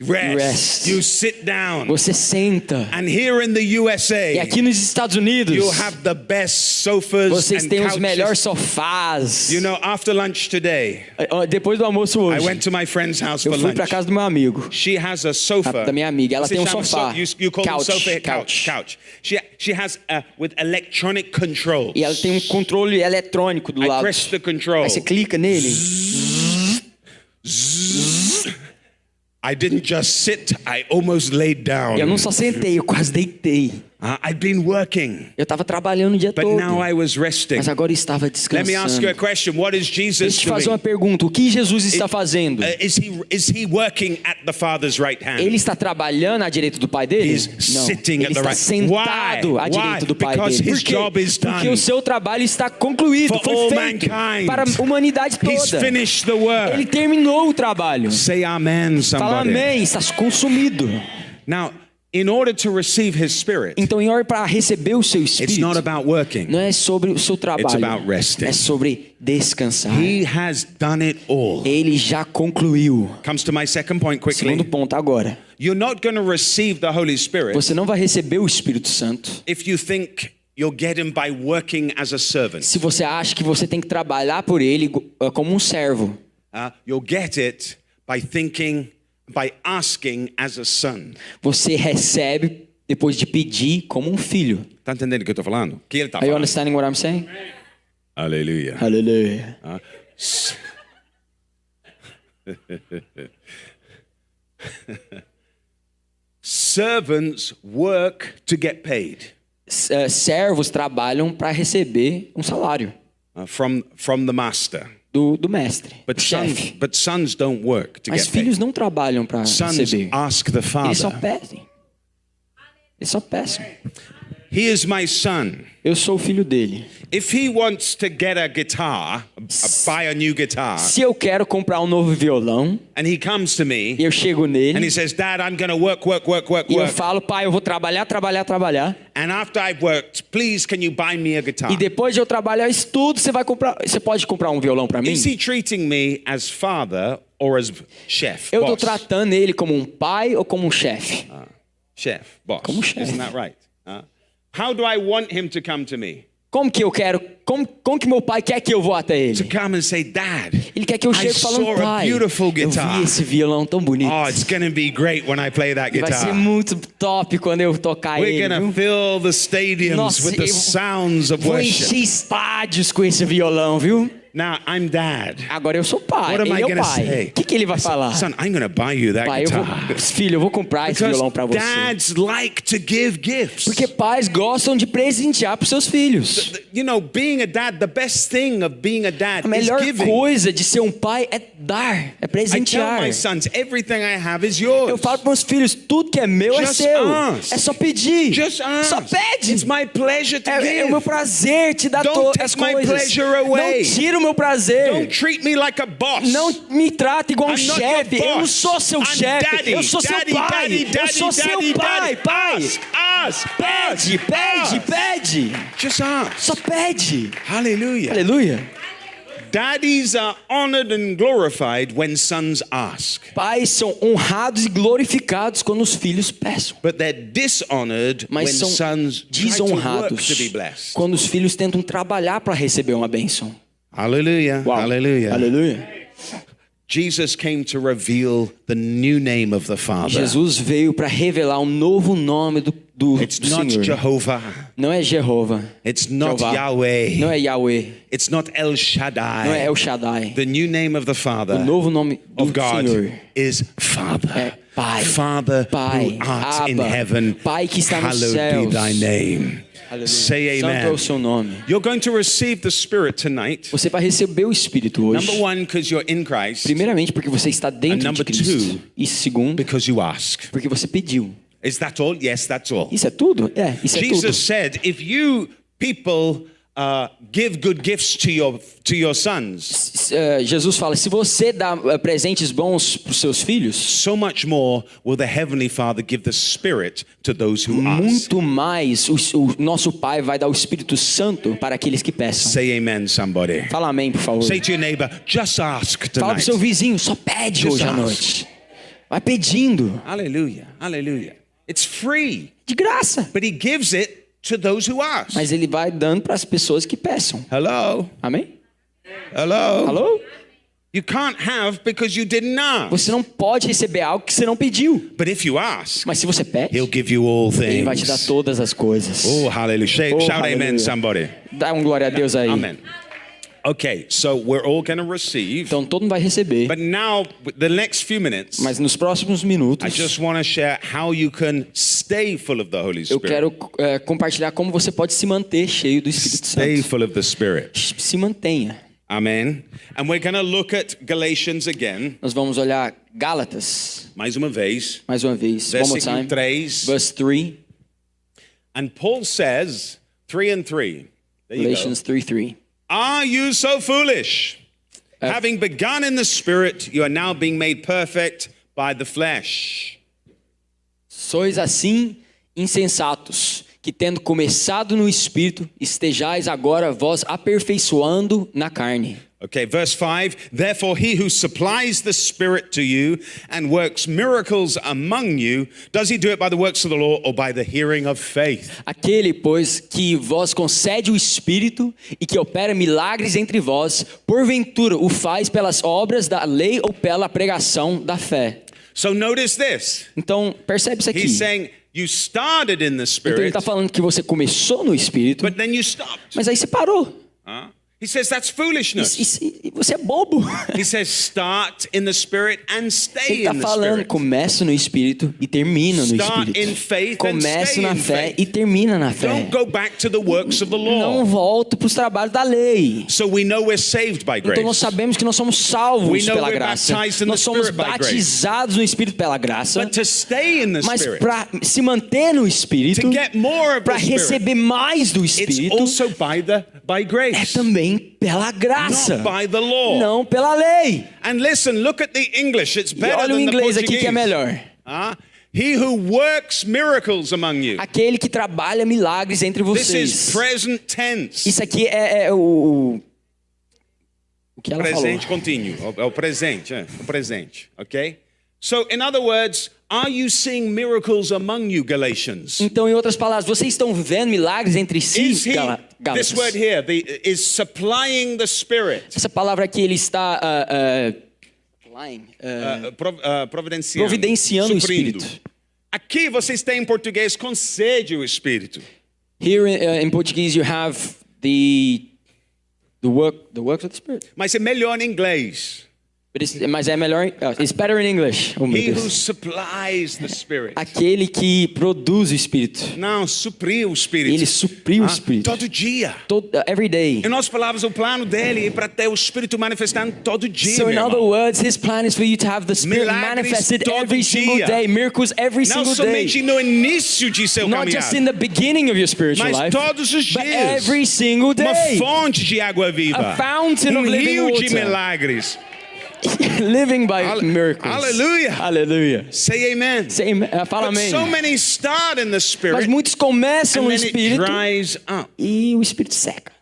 rest. Rest. You sit down. Você senta. And here in the E USA, aqui nos Estados Unidos, you have the best sofas vocês and têm os couches. melhores sofás. You know, after lunch today, Depois do almoço I hoje, went to my friend's house eu for fui lunch. para casa do meu amigo. She has a sofa. Da minha amiga, ela Você tem um chama sofá. You call Couch, it sofa? couch. Couch. She has with electronic controls. E ela tem um controle eletrônico do I lado. press the control. Aí você clica nele. I didn't just sit, I almost laid down. E eu não só sentei, eu quase deitei. I'd been working, Eu estava trabalhando o dia but todo. now I was resting. Mas agora eu estava Let me ask you a descansando. question. What is Deixa eu Jesus te fazer uma doing? pergunta. O que Jesus está fazendo? Is he working at the Father's right hand? Ele está trabalhando à direita do pai dele? He's Não. sitting Ele at the está right- sentado à Why? direita do pai Because dele. his job is Porque done. o seu trabalho está concluído, For foi all feito mankind. para a humanidade He's toda. finished the work. Ele terminou o trabalho. Say amen, Fala somebody. amém, está consumido. Now, in order to receive his spirit, Então, em order para receber o seu it's espírito, not about working. não é sobre o seu trabalho, about resting. é sobre descansar. He has done it all. Ele já concluiu. Comes to my second point Segundo quickly. ponto agora. You're not going to receive the Holy Spirit Você não vai receber o Espírito Santo if you think you'll get him by working as a servant. se você acha que você tem que trabalhar por ele como um servo. You'll get it by asking as a son. Você recebe depois de pedir como um filho. Tá entendendo o que eu tô falando? O que ele tá Are you falando? understanding what I'm saying? Aleluia. Hallelujah. Servants work to get paid Servos trabalham para receber um salário from the master. do mestre, But do chefe. sons don't work to Mas get paid. filhos não trabalham para Sons receber. ask the Eles só father. pedem. Eles só peçam. He is my son. Eu sou o filho dele. If he wants to get a guitar, buy a new guitar, Se eu quero comprar um novo violão, and he comes to me eu chego and he nele says, Dad, I'm going to work. e eu falo, pai, eu vou trabalhar. And after I've worked, please can you buy me a guitar? E depois de eu trabalhar isso tudo, você pode comprar um violão para mim? Is he treating me as father or as chef? Eu tô boss? tratando ele como um pai ou como um chefe? Chef, boss. Como chefe. Isn't that right? How do I want him to come to me? Como que eu quero? Como que meu pai quer que eu vou até To ele? come and say, Dad, Ele quer que eu I chegue falando, saw a pai, beautiful eu guitar. vi esse violão tão bonito. Oh, it's going to be great when I play that Vai ser guitar. muito top quando eu tocar We're ele. going to Viu? fill the stadiums Nossa, with the eu sounds of Vou worship. encher estádios com esse violão, viu? Now, I'm dad. Agora eu sou pai, What am ele I é o gonna pai. say? O que ele vai falar? Son, I'm going to buy you that Pai, guitar. filho, eu vou comprar esse Because violão para você. dads like to give gifts. Porque pais gostam de presentear para seus filhos. You know, being a dad, the best thing of being a dad A melhor is giving. coisa de ser um pai é dar, é I tell presentear. my sons, everything I have is yours. Eu falo para meus filhos, tudo que é meu é Just seu. ask. É só pedir. Just ask. Só pede. It's my pleasure to É o give. meu prazer te dar Don't todas take as my coisas. pleasure away. Não tira o meu prazer. Don't treat me like a boss. Não me trata igual um I'm not chefe. your Eu não boss. sou seu I'm chefe. daddy, Eu sou seu daddy, pai. daddy, Eu daddy, sou seu daddy, pai, daddy. pai. Ask, Pede, ask, pede, ask. pede. Just ask. Só pede. Hallelujah. Aleluia. Daddies are honored and glorified when sons ask. Pais são honrados e glorificados quando os filhos peçam. But they're dishonored when Mas são sons try to work desonrados to be blessed. quando os filhos tentam trabalhar para receber uma bênção. Hallelujah. Uau. Hallelujah. Aleluia. Jesus came to reveal the new name of the Father. Jesus veio para revelar um novo nome do It's not Senhor. Jehovah. Não é Jeová. It's not Jeová. Yahweh. Não é Yahweh. It's not El Shaddai. Não é El Shaddai. The new name of the Father O novo nome do of God Senhor is Father. é Pai. Father Pai. who art in Abba. heaven, Pai que está nos hallowed be céus. thy name. Aleluia. Say Santo é amen. o seu nome. You're going to receive the Spirit tonight. Você vai receber o Espírito hoje. Number one, because you're in Christ. Primeiramente, porque você está dentro And de number Cristo. two, E segundo, Because you ask. porque você pediu. Is that all? Yes, that's all. Isso é tudo? É, isso é tudo. Jesus said, if you people give good gifts to your sons, Jesus fala, se você dá presentes bons para os seus filhos, so much more will the Heavenly Father give the Spirit to those who ask. muito mais o nosso Pai vai dar o Espírito Santo para aqueles que peçam. Say amen, somebody. Fala amém, por favor. Say to your neighbor, just ask Fala tonight. pro seu vizinho, só pede Just hoje à ask. noite. Vai pedindo, Hallelujah, hallelujah. It's free, de graça. but He gives it to those who ask. Mas ele vai dando para as pessoas que peçam. Hello, Amém? hello. Alô? You can't have because you didn't ask. Você não pode receber algo que você não pediu. But if you ask, Mas se você pede, He'll give you all ele vai te dar things. todas as coisas. Oh, hallelujah. Shout, Oh, shout hallelujah. amen, somebody. Dá um glória a Deus aí. Amen. Okay, so we're all going to receive. Então todo mundo vai receber. But now, the next few minutes, Mas nos próximos minutos, I just want to share how you can stay full of the Holy eu Spirit. quero compartilhar como você pode se manter cheio do Espírito Stay Santo. full of the Spirit. Se mantenha. Amen. And we're going to look at Galatians again. Nós vamos olhar Gálatas, Mais uma vez. mais uma vez. One more Versículo time. 3. Verse 3, And Paul says, 3 and 3. There you go. Galatians 3:3. Are you so foolish? Having begun in the Spirit, you are now being made perfect by the flesh. Sois assim insensatos, que tendo começado no Espírito, estejais agora vós aperfeiçoando na carne. Okay, verse 5. Therefore, he who supplies the Spirit to you and works miracles among you, does he do it by the works of the law or by the hearing of faith? Aquele, pois, que vós concede o Espírito e que opera milagres entre vós, porventura o faz pelas obras da lei ou pela pregação da fé. So notice this. Então, percebe isso aqui. He's saying you started in the Então ele Spirit, está falando que você começou no Espírito, but then you stopped. mas aí você parou. Huh? He says that's foolishness. E você é bobo. He says start in the Spirit and Ele stay está in the falando, Spirit. começa no Espírito e termina no Start in Espírito. faith and Começa stay na in fé faith. e termina na fé. Don't go back to the works of the Não law. volto para os trabalhos da lei. So we know we're saved by Então nós grace. sabemos que nós somos salvos We know pela we're graça. baptized in Nós the somos Spirit by grace. batizados no Espírito pela graça. But to stay in the Mas Spirit, para se manter no Espírito, to get more of para the Spirit, receber mais do it's Espírito, also by é grace, também pela graça, not by the law. não pela lei. And listen, look at the English. It's E better olha o than the inglês aqui Portuguese. que é melhor. He who works miracles among you. Aquele que trabalha milagres entre This is vocês. present tense. Isso aqui é o que ela falou. Presente contínuo. É o presente, o presente, okay? So, in other words, are you seeing miracles among you, Galatians? Então, em outras palavras, vocês estão vendo milagres entre si, Is he, Gálatas? this word here, is supplying the Spirit, Essa palavra aqui, ele está providenciando o suprindo. Espírito. Aqui vocês têm em português, concede o Espírito. Here in Portuguese you have the works of the Spirit. Mas é melhor em inglês. Mas é melhor. It's better in English. Oh, meu He who Deus. supplies the Spirit. Aquele que produz o Espírito. Não, suprir o Espírito. Ele supriu o Espírito. Todo dia. Every day. Em outras palavras, o plano dele é para ter o Espírito manifestando todo dia. So in meu other irmão. words, His plan is for you to have the Spirit Milagres manifested todo every single dia. day. Miracles every Não single day. somente no início de seu Not just in caminhar, the beginning of your spiritual mas life, todos os but dias. every single Uma day. fonte de água viva. A fountain of living Rio de water. milagres. Living by miracles. Hallelujah. Hallelujah. Say amen. Fala But amém. so many start in the Mas Spirit muitos começam and no then it Espírito dries up. e o Espírito seca.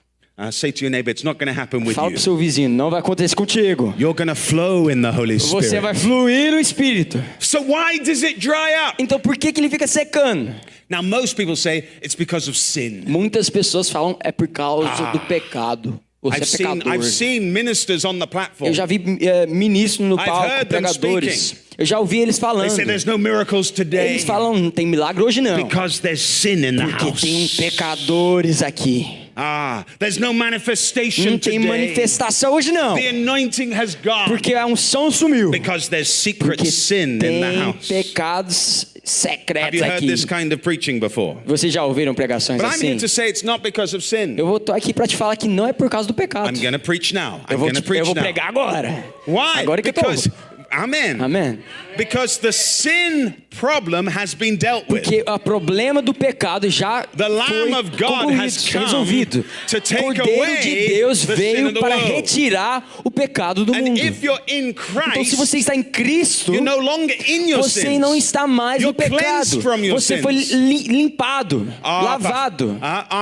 Say to your neighbor, it's not going to happen with Fala you. pro seu vizinho, não vai acontecer contigo. You're going to flow in the Holy Você Spirit. vai fluir no Espírito. So why does it dry up? Então por que ele fica secando? Now most people say it's because of sin. Muitas pessoas falam é por causa do pecado. Você é pecador. I've seen ministers on the platform. Eu já vi ministros no I've palco, heard them pregadores. Eu já ouvi eles They falando. say there's no miracles today Eles falam, não tem milagre hoje não. because there's sin in the Porque tem house. pecadores aqui. There's no manifestation Não tem today. manifestação hoje não. The anointing has gone Porque a unção sumiu. because there's secret Porque sin in the tem house. pecados Have secretos you heard aqui. this kind of preaching before? Vocês já ouviram pregações But I'm assim? here to say it's not because of sin. Eu tô aqui para te falar que não é por causa do pecado. I'm going to preach now. Eu I'm vou, going to preach now. pregar agora. Why? Agora que eu tô. Because, amen. Amém. Because the sin problem has been dealt with. Porque o problema do pecado já The Lamb of foi God has concluído, come resolvido. to take O Cordeiro away de Deus the sin veio of the para world. retirar o pecado do And mundo. if you're in Então, se Christ, você está em Cristo, you're no longer in your você sins. não está mais You're no pecado. cleansed from your Você foi sins. limpado, lavado.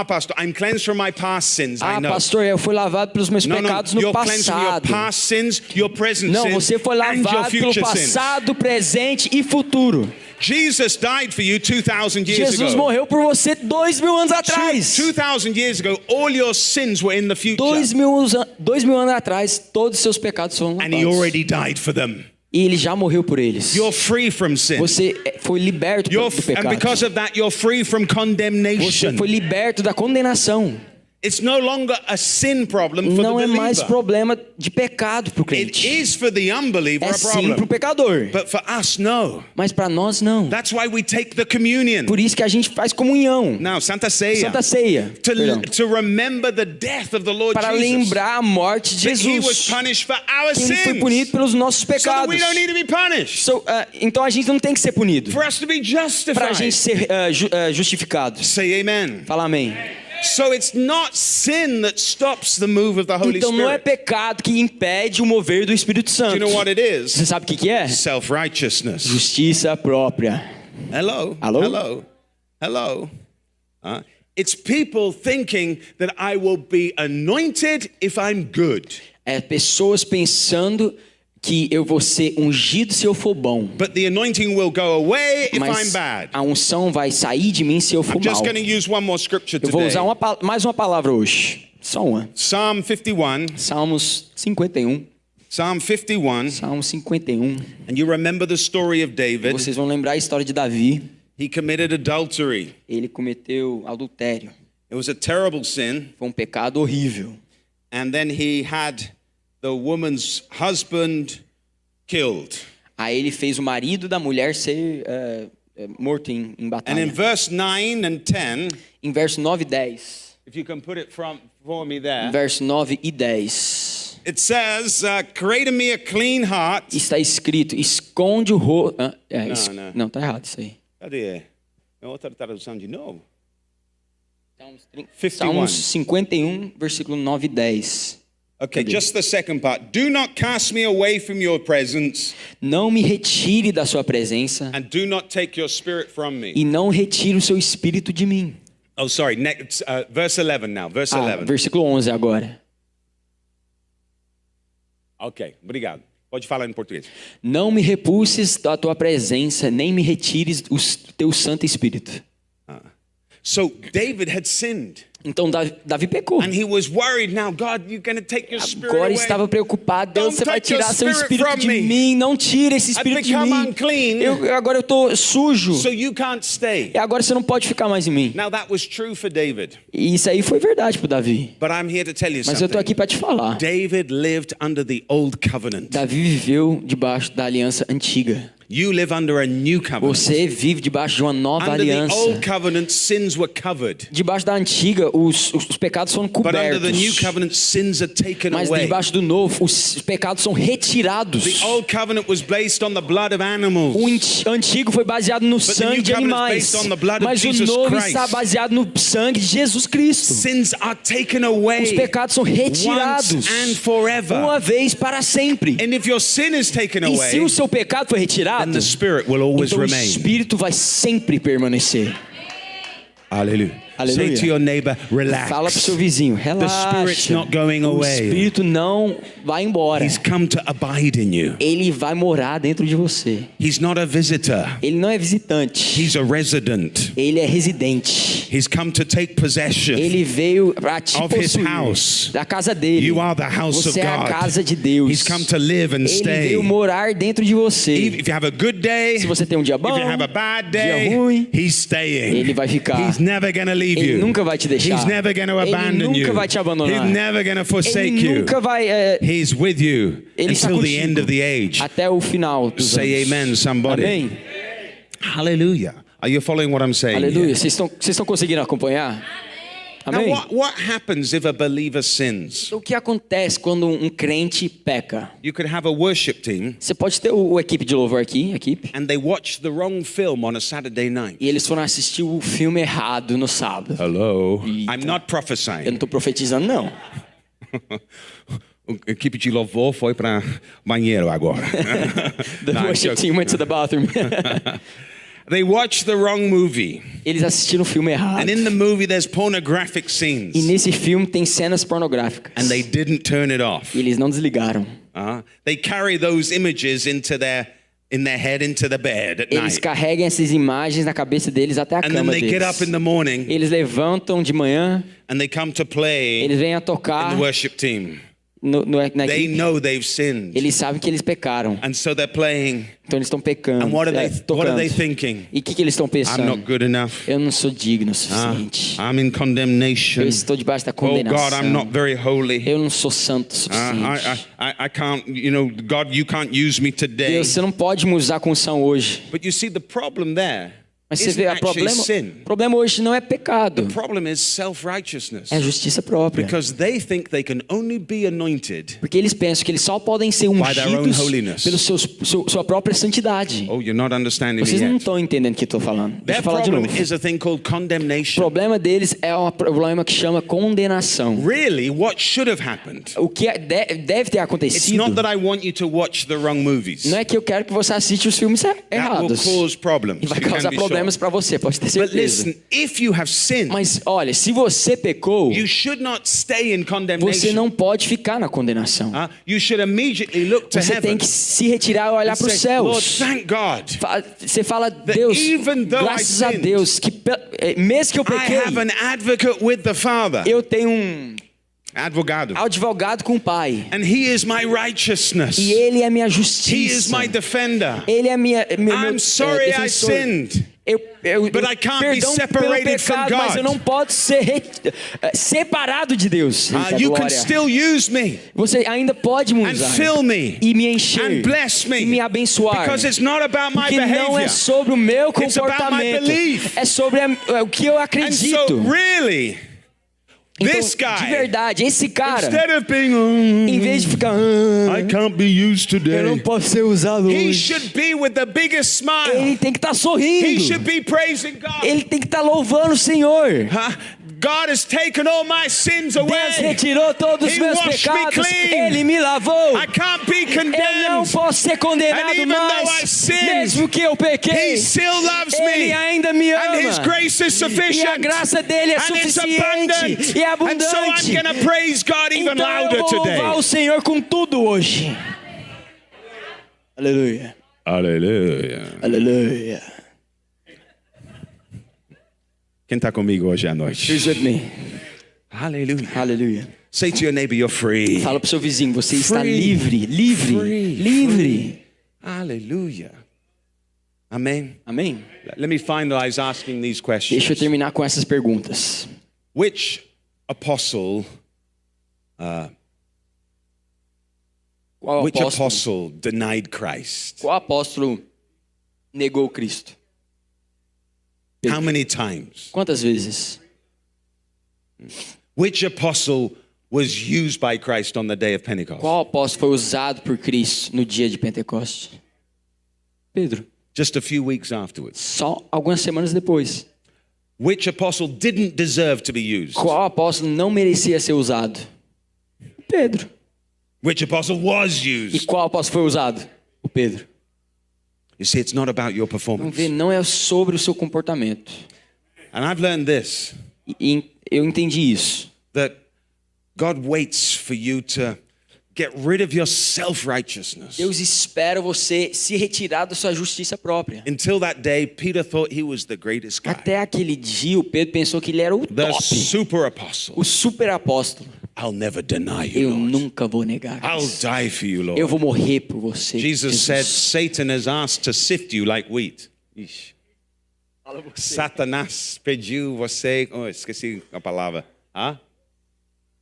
Pastor, I'm cleansed from my past sins. I know. Pastor, eu fui lavado pelos meus pecados no you're cleansed from your passado. past sins, your present Não, sins, você foi and your lavado pelo future sins. passado, presente e futuro. Jesus died for you 2,000 years Jesus ago. morreu por você 2.000 anos atrás. 2,000 years ago, all your sins were in the future. 2.000 anos atrás, todos os seus pecados foram And he lavados. already died for them. E ele já morreu por eles. You're free from sin. Você foi liberto do And pecado. because of that, you're free from Você condemnation. foi liberto da condenação. It's no longer a sin problem for Não the é mais believer. problema de pecado para o It crente. is for the unbeliever É a sim para o problem. pecador. But for us, no. Mas para nós não. That's why we take the communion. Por isso que a gente faz comunhão. Now, Santa Ceia. Santa Ceia. Perdão. To remember the death of the Lord Para Jesus. lembrar a morte de That he was Jesus. punished for our Que ele foi sins. punido pelos nossos So that pecados. we don't need to be punished. Então a gente não tem que ser punido. For us to be Para a justified. gente ser justificado. Say amen. Fala amém. So it's not sin that stops the move of the Holy Então não é Spirit. pecado que impede o mover do Espírito Do Santo. you know what it is? Você sabe o que é? Self-righteousness. Justiça própria. Hello. Hello? Hello. Hello. It's people thinking that I will be anointed if I'm good. É pessoas pensando que eu vou ser ungido se eu for bom. But the anointing will go away if I'm Mas bad. a unção vai sair de mim se eu for I'm just mal. going to use one more scripture Eu vou today. usar mais uma palavra hoje. Só uma. Psalm 51. Salmos 51. Psalm 51. Salmo 51. And you remember the story of David. Vocês vão lembrar a história de Davi. He committed adultery. Ele cometeu adultério. It was a terrible sin. Foi um pecado horrível. And then he had the woman's husband killed. Aí ele fez o marido da mulher ser morto em And in batalha. verse 9 and 10, Em verso 9 e 10. if you can put it for me there, Verso 9 e 10. it says, create in me a clean heart. Está escrito, esconde o rosto... não. Não, tá errado isso aí. Cadê? É outra tradução de novo. Salmos 51, versículo 9 e 10. Okay, just the second part. Do not cast me away from your presence, Não me retire da sua presença and do not take your spirit from me. e não retire o seu espírito de mim. Oh, sorry. Next, verse 11 now. Verse 11. Versículo 11 agora. Ok, obrigado. Pode falar em português. Não me repulses da tua presença, nem me retires o teu Santo Espírito. So David had sinned. Então Davi pecou. And he was worried now, God, you're going to take your spirit Agora away. estava preocupado. Deus, Don't você vai take your tirar seu spirit espírito from de me. mim. Não tira esse espírito de become mim. unclean. Agora eu estou sujo. So you can't stay. E agora você não pode ficar mais em mim. Now that was true for David. E isso aí foi verdade pro Davi. But I'm here to tell you Mas eu tô aqui something. para te falar. David lived under the old covenant. Davi viveu debaixo da aliança antiga. You live under a new covenant. Você vive debaixo de uma nova Under the aliança. old covenant, sins were covered. Debaixo da antiga, os pecados foram But under the new cobertos. covenant, sins are taken Mas away. debaixo do novo, os pecados são retirados. The old covenant was based on the blood of animals. O antigo foi baseado no the sangue new de covenant is animais. based on the blood of Mas o Jesus novo Christ. está baseado no sangue de Jesus Cristo. Sins are taken away. Os pecados são retirados once and forever. uma vez para sempre. And if your sin is taken E se away, o seu pecado foi retirado, then the Spirit will always então o remain. Espírito vai sempre permanecer. Hallelujah. Aleluia. Say to your neighbor, relax. Fala pro seu vizinho, The Spirit's relaxa. not going O away. Espírito não vai embora. He's come to abide in you. Ele vai morar dentro de você. He's not a visitor. Ele não é visitante. He's a resident. Ele é residente. He's come to take possession. Ele veio para te Of his possuir house. da casa dele. You are the house Você of é a God. casa de Deus. He's come to live and Ele stay. veio morar dentro de você. If you have a good day, Se você tem um dia bom, if you have a bad dia day, ruim, he's staying. ele vai ficar. He's never going to leave Ele you. nunca vai te deixar. He's never going to Ele abandon nunca you. vai te abandonar. He's never going to forsake Ele you. nunca vai He's with you ele está until the contigo end of the age. até o final dos Say anos. amen, somebody. Amém. Hallelujah. Are you following what I'm saying? Aleluia. Vocês estão conseguindo acompanhar? Now, Amém. what happens if a believer sins? O que acontece quando um crente peca? You could have a worship team Você pode ter o equipe de louvor aqui, equipe, and they watch the wrong film on a Saturday night. e eles foram assistir o filme errado no sábado. Hello. Eita. I'm not Eu prophesying. não estou profetizando, não. A equipe de louvor foi para banheiro agora. The No, I'm worship joking. team went to the bathroom. They watch the wrong movie. Eles assistiram o filme errado. And in the movie there's pornographic E scenes. nesse filme tem cenas pornográficas. And they didn't turn it off. E eles não desligaram. They carry those images in their head into the bed at Eles night. carregam essas imagens na cabeça deles até a And then cama they get deles. up in the morning Eles levantam de manhã, and they come to play eles vêm a in tocar the worship team. na They equipe. know they've sinned. Eles sabem que eles pecaram. And so they're playing. Então eles estão pecando. And what are tocando. they thinking? E o que eles estão I'm pensando? not good enough. Eu não sou digno o suficiente. I'm in condemnation. Eu estou debaixo da Oh God, I'm condenação. not very holy. Eu não sou santo o suficiente. I can't, God, you can't use me today. Deus, você não pode me usar com unção hoje. But you see, the problem there Mas você isn't vê, o actually sin. problema hoje não é pecado. The problem is self-righteousness. É justiça própria. Because they think they can only be anointed. Porque eles pensam que eles só podem ser By their own ungidos holiness. pela sua própria santidade. Oh, you're not understanding me Vocês não yet. estão entendendo o que eu estou falando. Deixa Their eu falar de problem novo. is a thing called O condemnation. problema deles é um problema que chama condenação. Really, what should have happened? O que deve ter It's acontecido not that I want you to watch the wrong movies. não é que eu quero que você assista os filmes That will errados. cause problems. E vai You can causar be problemas sure. para você, pode ter But certeza. listen, if you have sinned, Mas olha, se você pecou, you should not stay in você condemnation. não pode ficar na condenação. You should immediately look to Você tem heaven que se retirar e olhar and para os say, Lord, céus. thank God. Você fala, Deus, even though graças I a sinned, Deus, que mesmo que eu I pequei, have an advocate with the Father. eu tenho um Advogado. advogado com o Pai. And he is my righteousness. E Ele é minha He is justiça. my defender. Ele é meu I'm sorry I defensor. sinned. But I can't be perdão pelo separated from pecado, mas God. eu não posso ser separado de Deus. Eita, You can glória. still use me Você ainda pode me and usar fill me e me encher and bless me e me abençoar. because it's not about my Porque não é behavior. sobre o meu It's about my comportamento, belief. é sobre o que eu And acredito. so really, Então, this de guy, verdade, esse cara, instead of being, em vez de ficar, I can't be used eu today, não posso ser usado he hoje, should be with the biggest smile. ele tem que estar He sorrindo, should be praising God. ele tem que estar louvando o Senhor. God has taken all my sins Deus away. retirou todos os He meus washed me pecados, clean. Ele me lavou. I can't be Eu não condemned. posso ser And condenado even though I mais, sinned, mesmo que eu pequei. He still loves Ele me. ainda me ama. And His grace is E a sufficient. graça dele é And it's suficiente abundant. e And so I'm abundante. going to praise God even Então eu louder vou louvar today. o Senhor com tudo hoje. Aleluia. Aleluia. Aleluia. Quem está comigo hoje à noite? Who's with me? Hallelujah. Aleluia. Say to your neighbor, you're free. Fala pro seu vizinho, você está Free. livre, livre, Free. livre. Hallelujah. Amen. Amém? Let me finalize asking these Deixa eu questions. terminar com essas perguntas. Which apostle, Qual which apóstolo, apostle denied Christ? qual apóstolo negou Cristo? How many times? Quantas vezes? Which apostle was used by Christ on the day of Pentecost? Qual apóstolo foi usado por Cristo no dia de Pentecoste? Pedro. Just a few weeks afterwards. Só algumas semanas depois. Which apostle didn't deserve to be used? Qual apóstolo não merecia ser usado? Pedro. Which apostle was E used? qual apóstolo foi usado? O Pedro. You see, it's not about your Vamos performance. ver, não é sobre o seu comportamento. And I've learned this, E eu entendi isso. that God waits for you to get rid of your self-righteousness. Deus espera você se retirar da sua justiça própria. Until that day, Peter thought he was the greatest guy. Até aquele dia, o Pedro pensou que ele era o The top, super apostle. o super apóstolo. I'll never deny you, Eu Lord. nunca vou negar I'll isso. die for you, Lord. Eu vou morrer por você. Jesus said, Satan has asked to sift you like wheat. Ixi. Satanás pediu você... Oh, esqueci a palavra.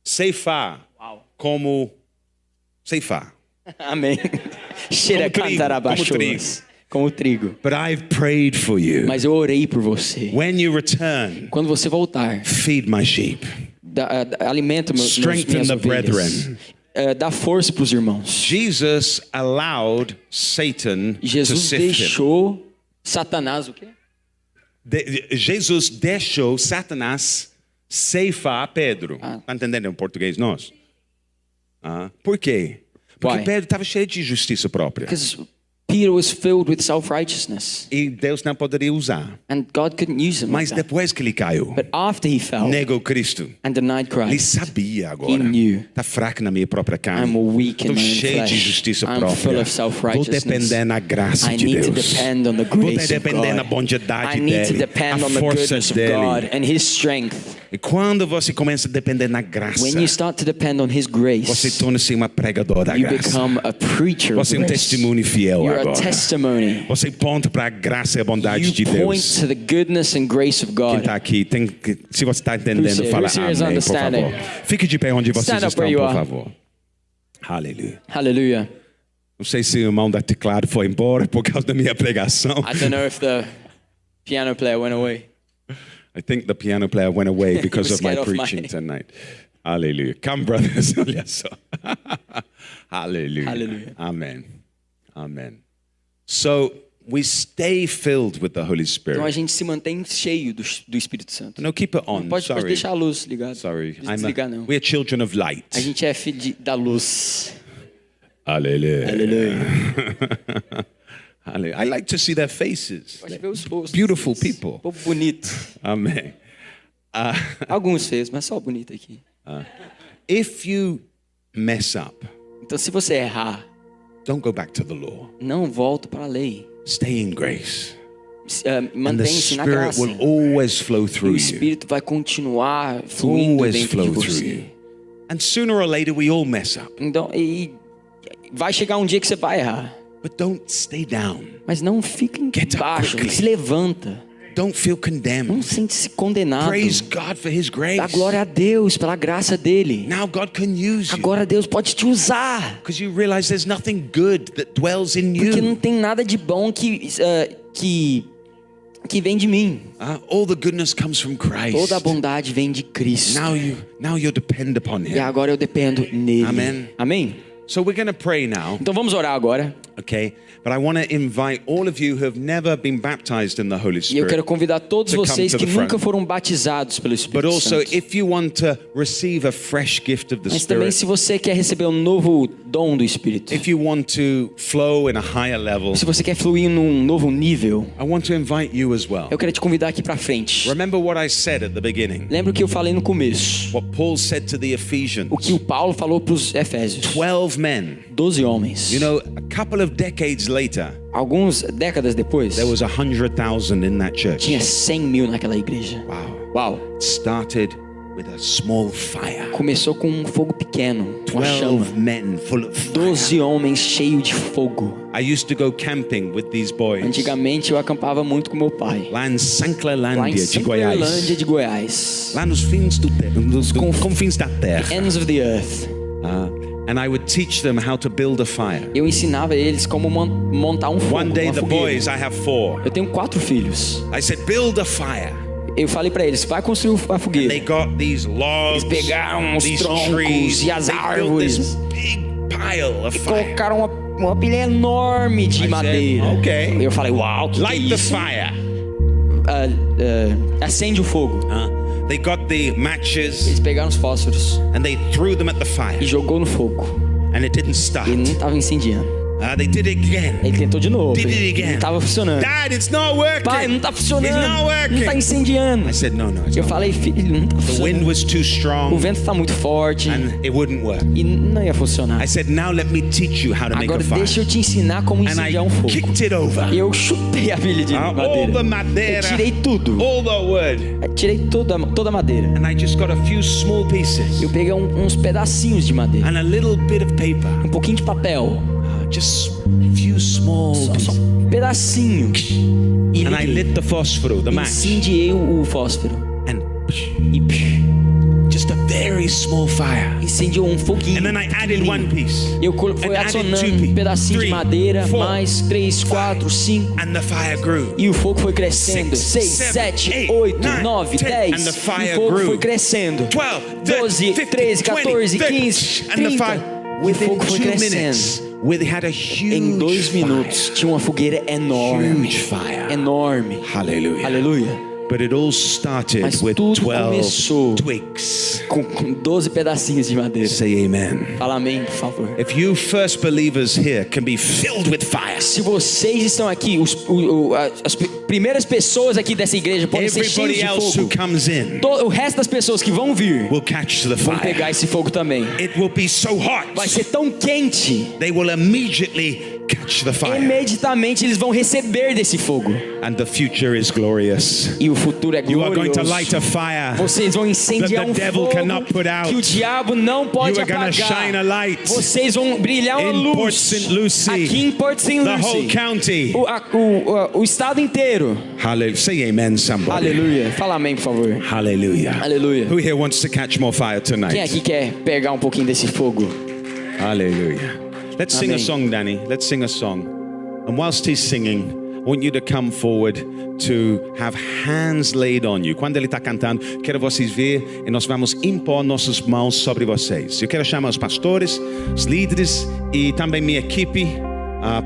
Ceifar. Como... Ceifar. Amém. Cheira Como trigo, cantar como abaixo. Como trigo. But I've prayed for you. Mas eu orei por você. When you return, Quando você voltar, feed my sheep. alimenta Strengthen minhas the ovelhas. brethren. Dá força para os irmãos. Jesus allowed Satan to Jesus sift him. deixou Satanás o quê? Jesus deixou Satanás ceifar Pedro. Tá entendendo em português nosso? Por quê? Porque Why? Pedro estava cheio de justiça própria. Because Peter was filled with self-righteousness. E Deus não poderia usar. And God couldn't use him Mas like that. depois que ele caiu, But after he fell negou Cristo. and denied Ele Christ, sabia agora. He knew. Tá fraco na minha própria carne. I'm weak in Estou my own cheio de flesh. justiça I'm própria. full of Vou self-righteousness. depender na graça I de need to Deus. depend on the Vou grace of depender na God. bondade I need to dele, depend a on the força goodness of dele. God and His strength. E quando você começa a depender na graça, When you start to depend on His você grace, torna-se uma pregadora da you graça. become a preacher of Você é um grace. testemunho fiel You're a agora. testimony. Você ponta para a graça e a bondade You de point Deus. to the goodness and grace of Quem God. está aqui, se você está entendendo, Who's fala here is amém, por favor. understanding. Fique de pé onde vocês Stand up estão, where you por are. favor. Aleluia. Hallelujah. Não sei se o irmão da teclado foi embora por causa da minha pregação. I don't know if the piano player went away. I think the piano player went away because was of my scared of my- preaching tonight. Hallelujah. Come, brothers. Olha só. Hallelujah. Hallelujah. Amen. Amen. So we stay filled with the Holy Então a Spirit. gente se mantém cheio do Espírito Santo. No, keep it on. Pode Sorry. deixar a luz ligada. Sorry. Não precisa desligar, não. We are children of light. A gente é filho da luz. Hallelujah. Aleluia. Hallelujah. I like to see their faces. Pode ver os rostos. Beautiful deles. people. Povo bonito. Amen. Alguns feios, mas só bonito aqui. If you mess up, Então se você errar, don't go back to the law. não volta para a lei. Stay in grace. And the Mantém-se na Spirit graça. will always flow O through you. Espírito vai continuar fluindo Always dentro de flow through você. you. And sooner or later we all mess up. Então, e vai chegar um dia que você vai errar. But don't stay down. Mas não fica Get up embaixo, quickly. se levanta. Don't feel Não condemned. sente-se condenado. Praise God for His grace. Dá glória a Deus pela graça dele. Now God can use you. Agora Deus pode te usar. Because you realize there's nothing good that dwells in Porque não you. tem nada de bom que vem de mim. All the goodness comes from Christ. Toda a bondade vem de Cristo. Now you depend upon E Him. agora eu dependo nele. Amém. Amém? So we're going to pray now, Então vamos orar agora. okay? But I want to invite all of you who have never been baptized in the Holy E eu quero Spirit. convidar todos to come vocês to que the front. nunca foram batizados pelo But Espírito also, Santo. if you want to receive a fresh gift of the Mas também Spirit, se você quer receber um novo dom do Espírito. if you want to flow in a higher level, Se você quer fluir num novo nível, I want to invite you as well. eu quero te convidar aqui pra frente. Remember what I said at the beginning, Lembra o que eu falei no começo? what Paul said to the Ephesians. O que o Paulo falou pros Efésios. 12 men. 12 homens. You know, a couple of decades later, Algumas décadas depois, there was 100,000 in that church. tinha 100 mil naquela igreja. Wow. Uau! It started with a small fire. Começou com um fogo pequeno, uma chama. 12 men full of fire. 12 homens cheios de fogo. I used to go camping with these boys. Antigamente eu acampava muito com meu pai. Lá em Lá em Sanclerlândia de Sanclerlândia Goiás. de Goiás. Lá nos fins dos confins da terra. Ends of the earth. And I would teach them how to build a fire. Eu ensinava eles como montar um fogo, One day uma the fogueira. boys, I have 4. Eu tenho 4 filhos. I said, build a fire. Eu falei pra eles, vai construir a They fogueira. got these logs, Eles pegaram os these troncos trees, e as they built árvores. this big pile of fire. Colocaram uma pilha enorme de said, madeira. "Okay." Eu falei, uau, que Light é the isso? fire. Acende o fogo. They got the matches Eles pegaram os fósforos and they threw them at the e fire, jogou no fogo. and it didn't start. E não estava incendiando. They did it again. Ele tentou de novo. Did it E again. não estava funcionando. Dad, it's not working. Pai, não tá It's funcionando. not Não working. tá incendiando. I said, no, it's Eu not. falei, filho, não tá The wind funcionando. was too O strong vento tá muito forte and it wouldn't work. e não ia funcionar. I said, now let me teach you how to make Agora a fire. deixa eu te ensinar como And incendiar I um fogo. kicked it over. Eu chutei a pilha de All the madeira. madeira, Eu tirei tudo. all the wood. Tirei toda a madeira. And I just got a few small pieces Eu peguei uns pedacinhos de madeira. and a little bit of paper. Um pouquinho de papel. Just a few small Só pieces. um pedacinho. E And I lit the phosphor, the match. incendiei o fósforo. And E just a very small fire. incendiou um foguinho. And then I added one piece. Eu fui And added adicionando 2 um pieces. pedacinho de 3, madeira, 4, mais 3, 4, 5. And the fire grew. E o fogo foi crescendo. 6, 6, 7, 7, 8, 8, 9, 9, 10. 10. And the fire E o fogo grew. foi crescendo. 12, 12, 13, 14, 15, 30. And the fire, E o within fogo foi 2 crescendo. minutes, we had a huge Em 2 minutos tinha uma fogueira enorme. Huge fire. Enorme. Hallelujah. Aleluia. But it all started Mas with tudo 12 começou twigs. Com 12 pedacinhos de madeira. Say amen. Fala amém, por favor. If you first believers here can be filled with fire, Se vocês estão aqui, as primeiras pessoas aqui dessa igreja podem ser cheios everybody de else who fogo. comes in O resto das pessoas que vão vir will catch the vão fire. pegar esse fogo também. It will be so hot, Vai ser tão quente, they will immediately catch the fire. imediatamente eles vão receber desse fogo. And the future is glorious. E o futuro é You are going to glorioso. light a fire Vocês vão incendiar that the devil fogo cannot put out. que o diabo não pode You are gonna apagar. shine a light Vocês vão brilhar uma in luz Port St. Lucie, aqui em Port St. the Lucie. whole county. O estado inteiro. Hallelujah. Say amen, somebody. Aleluia. Fala amém, por favor. Hallelujah. Aleluia. Who here wants to catch more fire Quem tonight? aqui quer pegar um pouquinho desse fogo? Hallelujah. Let's sing a Amen. song, Danny. Let's sing a song. And whilst he's singing, I want you to come forward to have hands laid on you. Quando ele está cantando, quero vocês ver e nós vamos impor nossas mãos sobre vocês. Eu quero chamar os pastores, os líderes e também minha equipe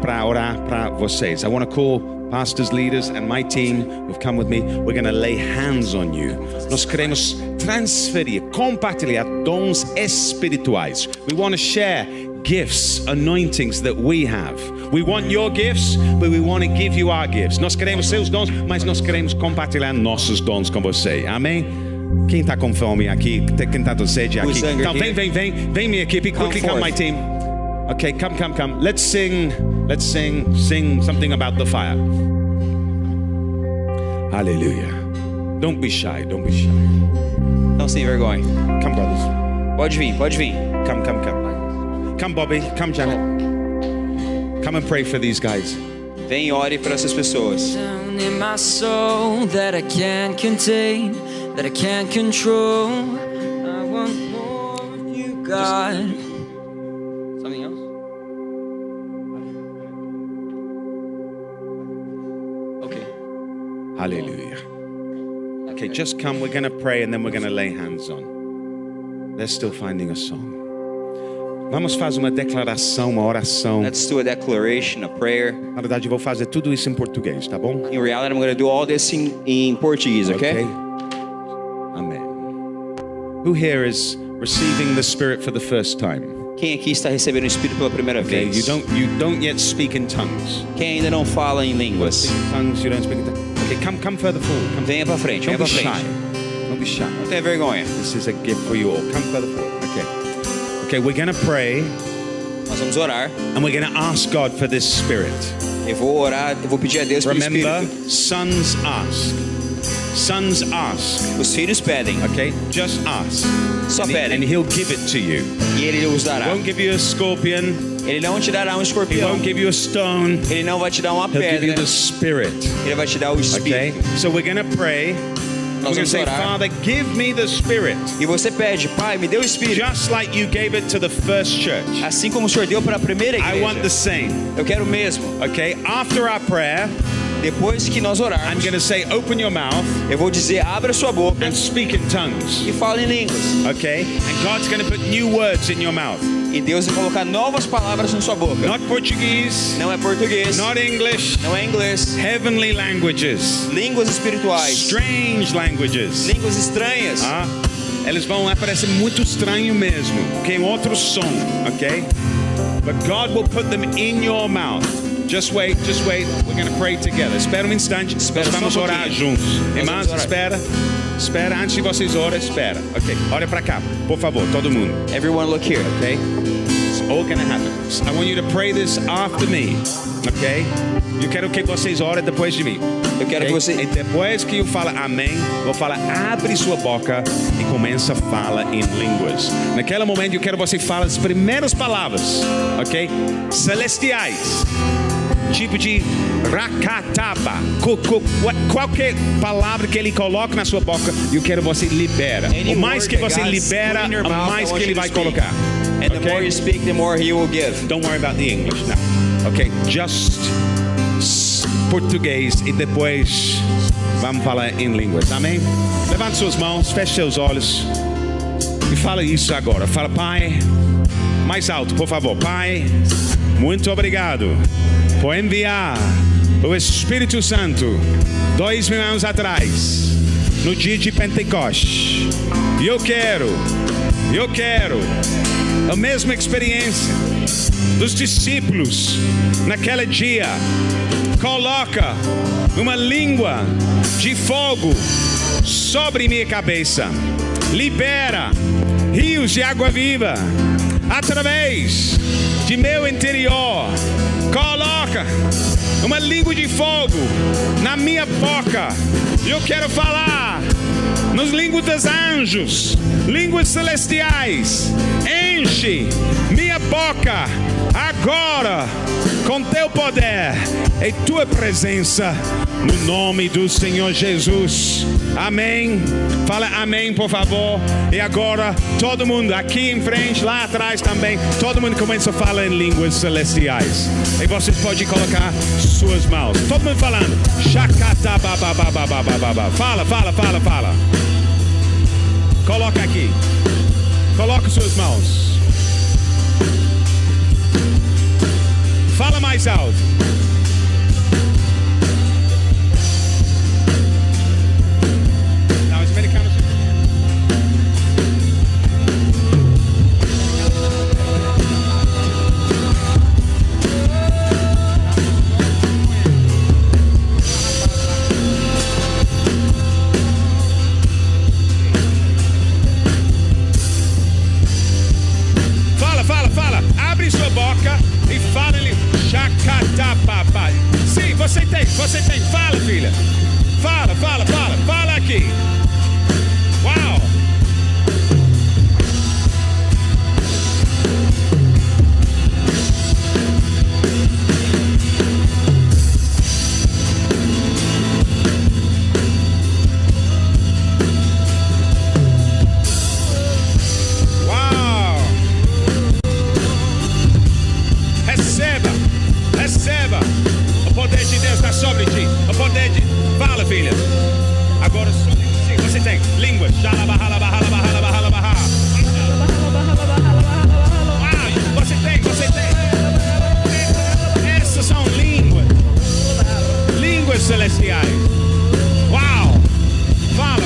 para orar para vocês. I want to call pastors, leaders and my team who've come with me. We're going to lay hands on you. Nós queremos transferir, compartilhar dons espirituais. We want to share gifts, anointings that we have. We want your gifts, but we want to give you our gifts. Nós queremos seus dons, mas nós queremos compartilhar nossos dons com você. Amém? Quem está com fome aqui? Quem está com sede aqui? Who's hungry Então, here? vem minha equipe. Quickly come, forth. my team. Okay, come. Let's sing something about the fire. Hallelujah. Don't be shy. Não sem vergonha. Come, brothers. Pode vir. Come. Come, Bobby. Come, Janet. Come and pray for these guys. Vem e ore para essas pessoas. Down in my soul that I can't contain, that I can't control. I want more of you, God. Something else? Okay. Hallelujah. Okay, just come. We're going to pray and then we're going to lay hands on. They're still finding a song. Vamos fazer uma declaração, uma oração. Let's do a declaration, a prayer. Na verdade, eu vou fazer tudo isso em português, tá bom? In reality, I'm going to do all this in Portuguese, okay? Amen. Who here is receiving the Spirit for the first time? Quem aqui está recebendo o Espírito pela primeira Okay, vez? you don't yet speak in tongues. Quem ainda não fala em línguas? Speak in tongues, you don't speak in tongues. Okay, come further forward. Come. Venha para frente, Don't venha be para shy. frente. Don't be shy. Não tenha vergonha. This is a gift for you all. Come further forward. Okay, we're going to pray Nós vamos orar. and we're going to ask God for this Spirit. Eu vou orar, eu vou pedir a Deus pelo Remember, Espírito. sons ask, Sons ask, Os filhos pedem, okay? Just ask. só And pedem, he'll give it to you. e ele os dará. Won't give you a scorpion. Ele não te dará um He escorpião, won't give you a stone. ele não vai te dar uma He'll give you pedra, the Spirit. ele vai te dar o Okay? Espírito. So we're going to pray. We're Nós going to vamos say, orar. Father, give me the Spirit. E você pede, Pai, me dê o Espírito. Just like you gave it to the first church. Assim como o Senhor deu para a primeira I want the igreja. same. Eu quero o mesmo. Okay? After our prayer, Depois que nós I'm orarmos, going to say, open your mouth eu vou dizer, abra sua boca and speak in tongues. e fale em línguas. Okay? And God's going to put new words in your mouth. E Deus vai colocar novas palavras na sua boca. Not Portuguese, Não é português, not English, não é inglês. heavenly languages, Línguas espirituais, strange languages. línguas estranhas. Ah, eles vão aparecer muito estranho mesmo, que é outro som, ok? But God will put them in your mouth. Just wait, just wait. We're going to pray together. Espera um instante, Espera nós só vamos um orar pouquinho. juntos. Nós Irmãos, vamos orar. espera, antes de vocês orem, espera. Ok, olha para cá, por favor, todo mundo. Everyone look here. Okay? It's all gonna happen. I want you to pray this after me. Okay? Eu quero que vocês orem depois de mim. Eu quero que você- E depois que eu falar amém, vou falar, abre sua boca e começa a falar em línguas. Naquele momento eu quero que você fale as primeiras palavras, ok? Celestiais. Tipo de rakataba. Qualquer palavra que ele coloca na sua boca, eu quero que você libera. Any O mais word que that você God's libera, put in your o mouth, mais I want que ele you to vai speak. colocar. And the more Okay? you speak, the more he will give. Don't worry about the English now. Okay, just português e depois vamos falar em línguas. Amém? Levante suas mãos, feche seus olhos e fala isso agora. Fala, Pai, mais alto, por favor. Pai, muito obrigado por enviar o Espírito Santo 2000 anos atrás, no dia de Pentecostes. E eu quero a mesma experiência dos discípulos naquele dia. Coloca uma língua de fogo sobre minha cabeça. Libera rios de água viva através de meu interior. Coloca uma língua de fogo na minha boca. Eu quero falar nas línguas dos anjos, línguas celestiais. Enche minha boca agora com teu poder e tua presença, no nome do Senhor Jesus. Amém. Fala amém, por favor. E agora, todo mundo aqui em frente, lá atrás também, todo mundo começa a falar em línguas celestiais. E vocês podem colocar suas mãos. Todo mundo falando. Fala. Coloca aqui. Coloca suas mãos. Fala mais alto. Não, os americanos. Fala. Abre sua boca e fala em Chacatapapa. Sim, você tem. Fala, filha. Fala aqui. Uau. Receba o poder de Deus está sobre ti. O poder de... Fala, filha. Agora sim, você tem línguas. Você tem. Essas são línguas celestiais. Uau. Fala.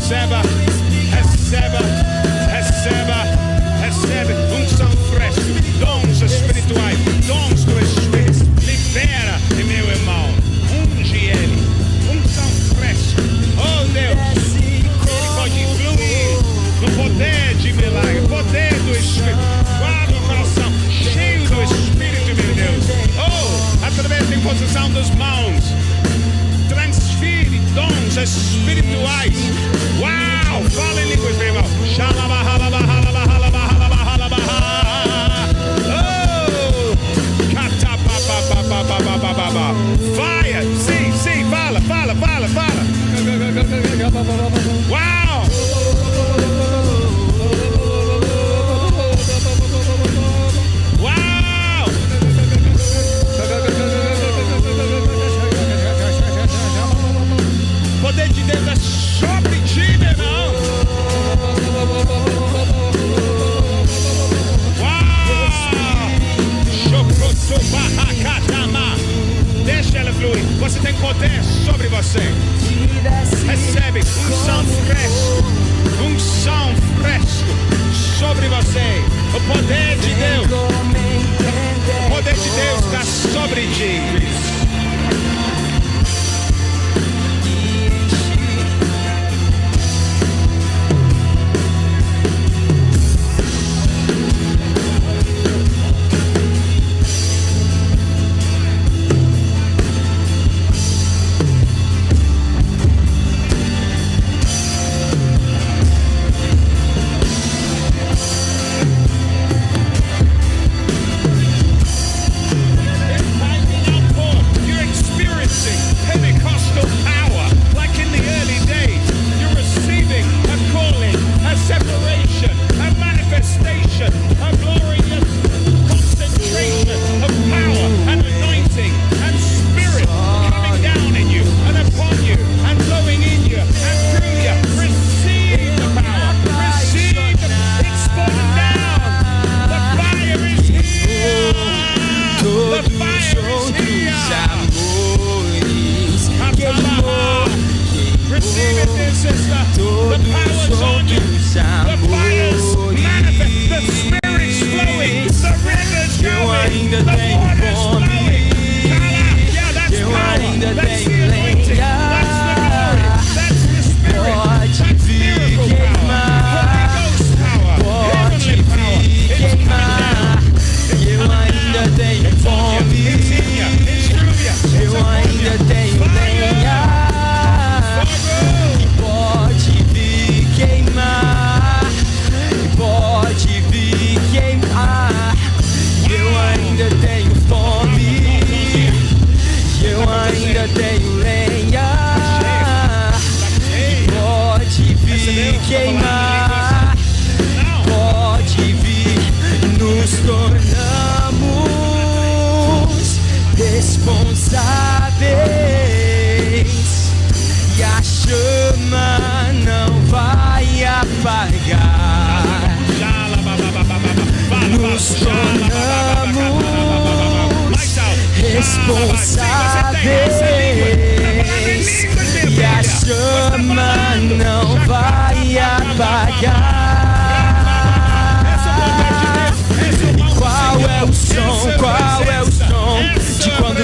receba, receba, receba, recebe unção fresca, dons espirituais, dons do Espírito. Libera, meu irmão, unge ele, unção fresca. Oh Deus, ele pode fluir no poder de milagre, poder do Espírito. Guarda o coração cheio do Espírito, meu Deus. Oh, através da imposição das mãos, transfere dons espirituais. Uau, fala em línguas, meu irmão. Vai, sim, fala. Uau! Uau! O poder de Deus é sobre ti, meu irmão. Deixa ela fluir. Você tem poder sobre você. Recebe unção fresco sobre você. O poder de Deus. O poder de Deus está sobre ti.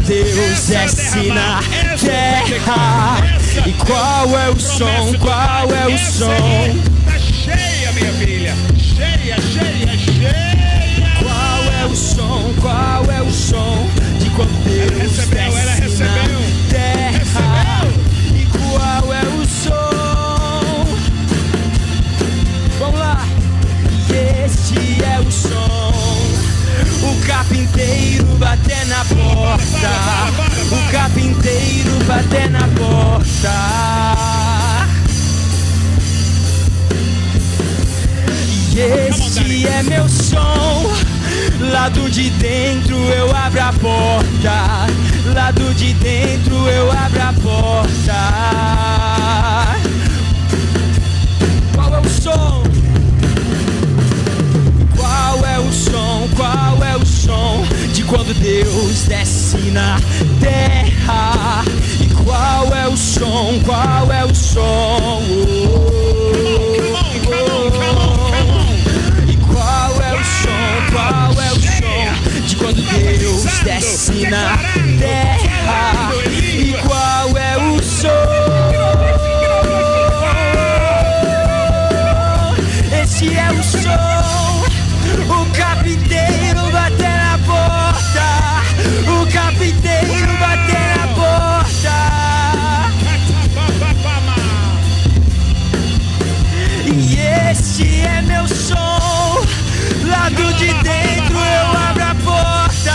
Deus desce na terra. E qual é o som? Qual é o som? Tá cheia, minha filha. Cheia. Qual é o som? Qual é o som de quando Deus desce na terra? E qual é o som? Vamos lá. E este é o som. O carpinteiro bater na porta. O carpinteiro bater na porta. E este é meu som. Lado de dentro eu abro a porta. Lado de dentro eu abro a porta. Qual é o som? Qual é o som? Qual é o som de quando Deus desce na terra? E qual é o som? Qual é o som? Este é meu som. Lado de dentro eu abro a porta.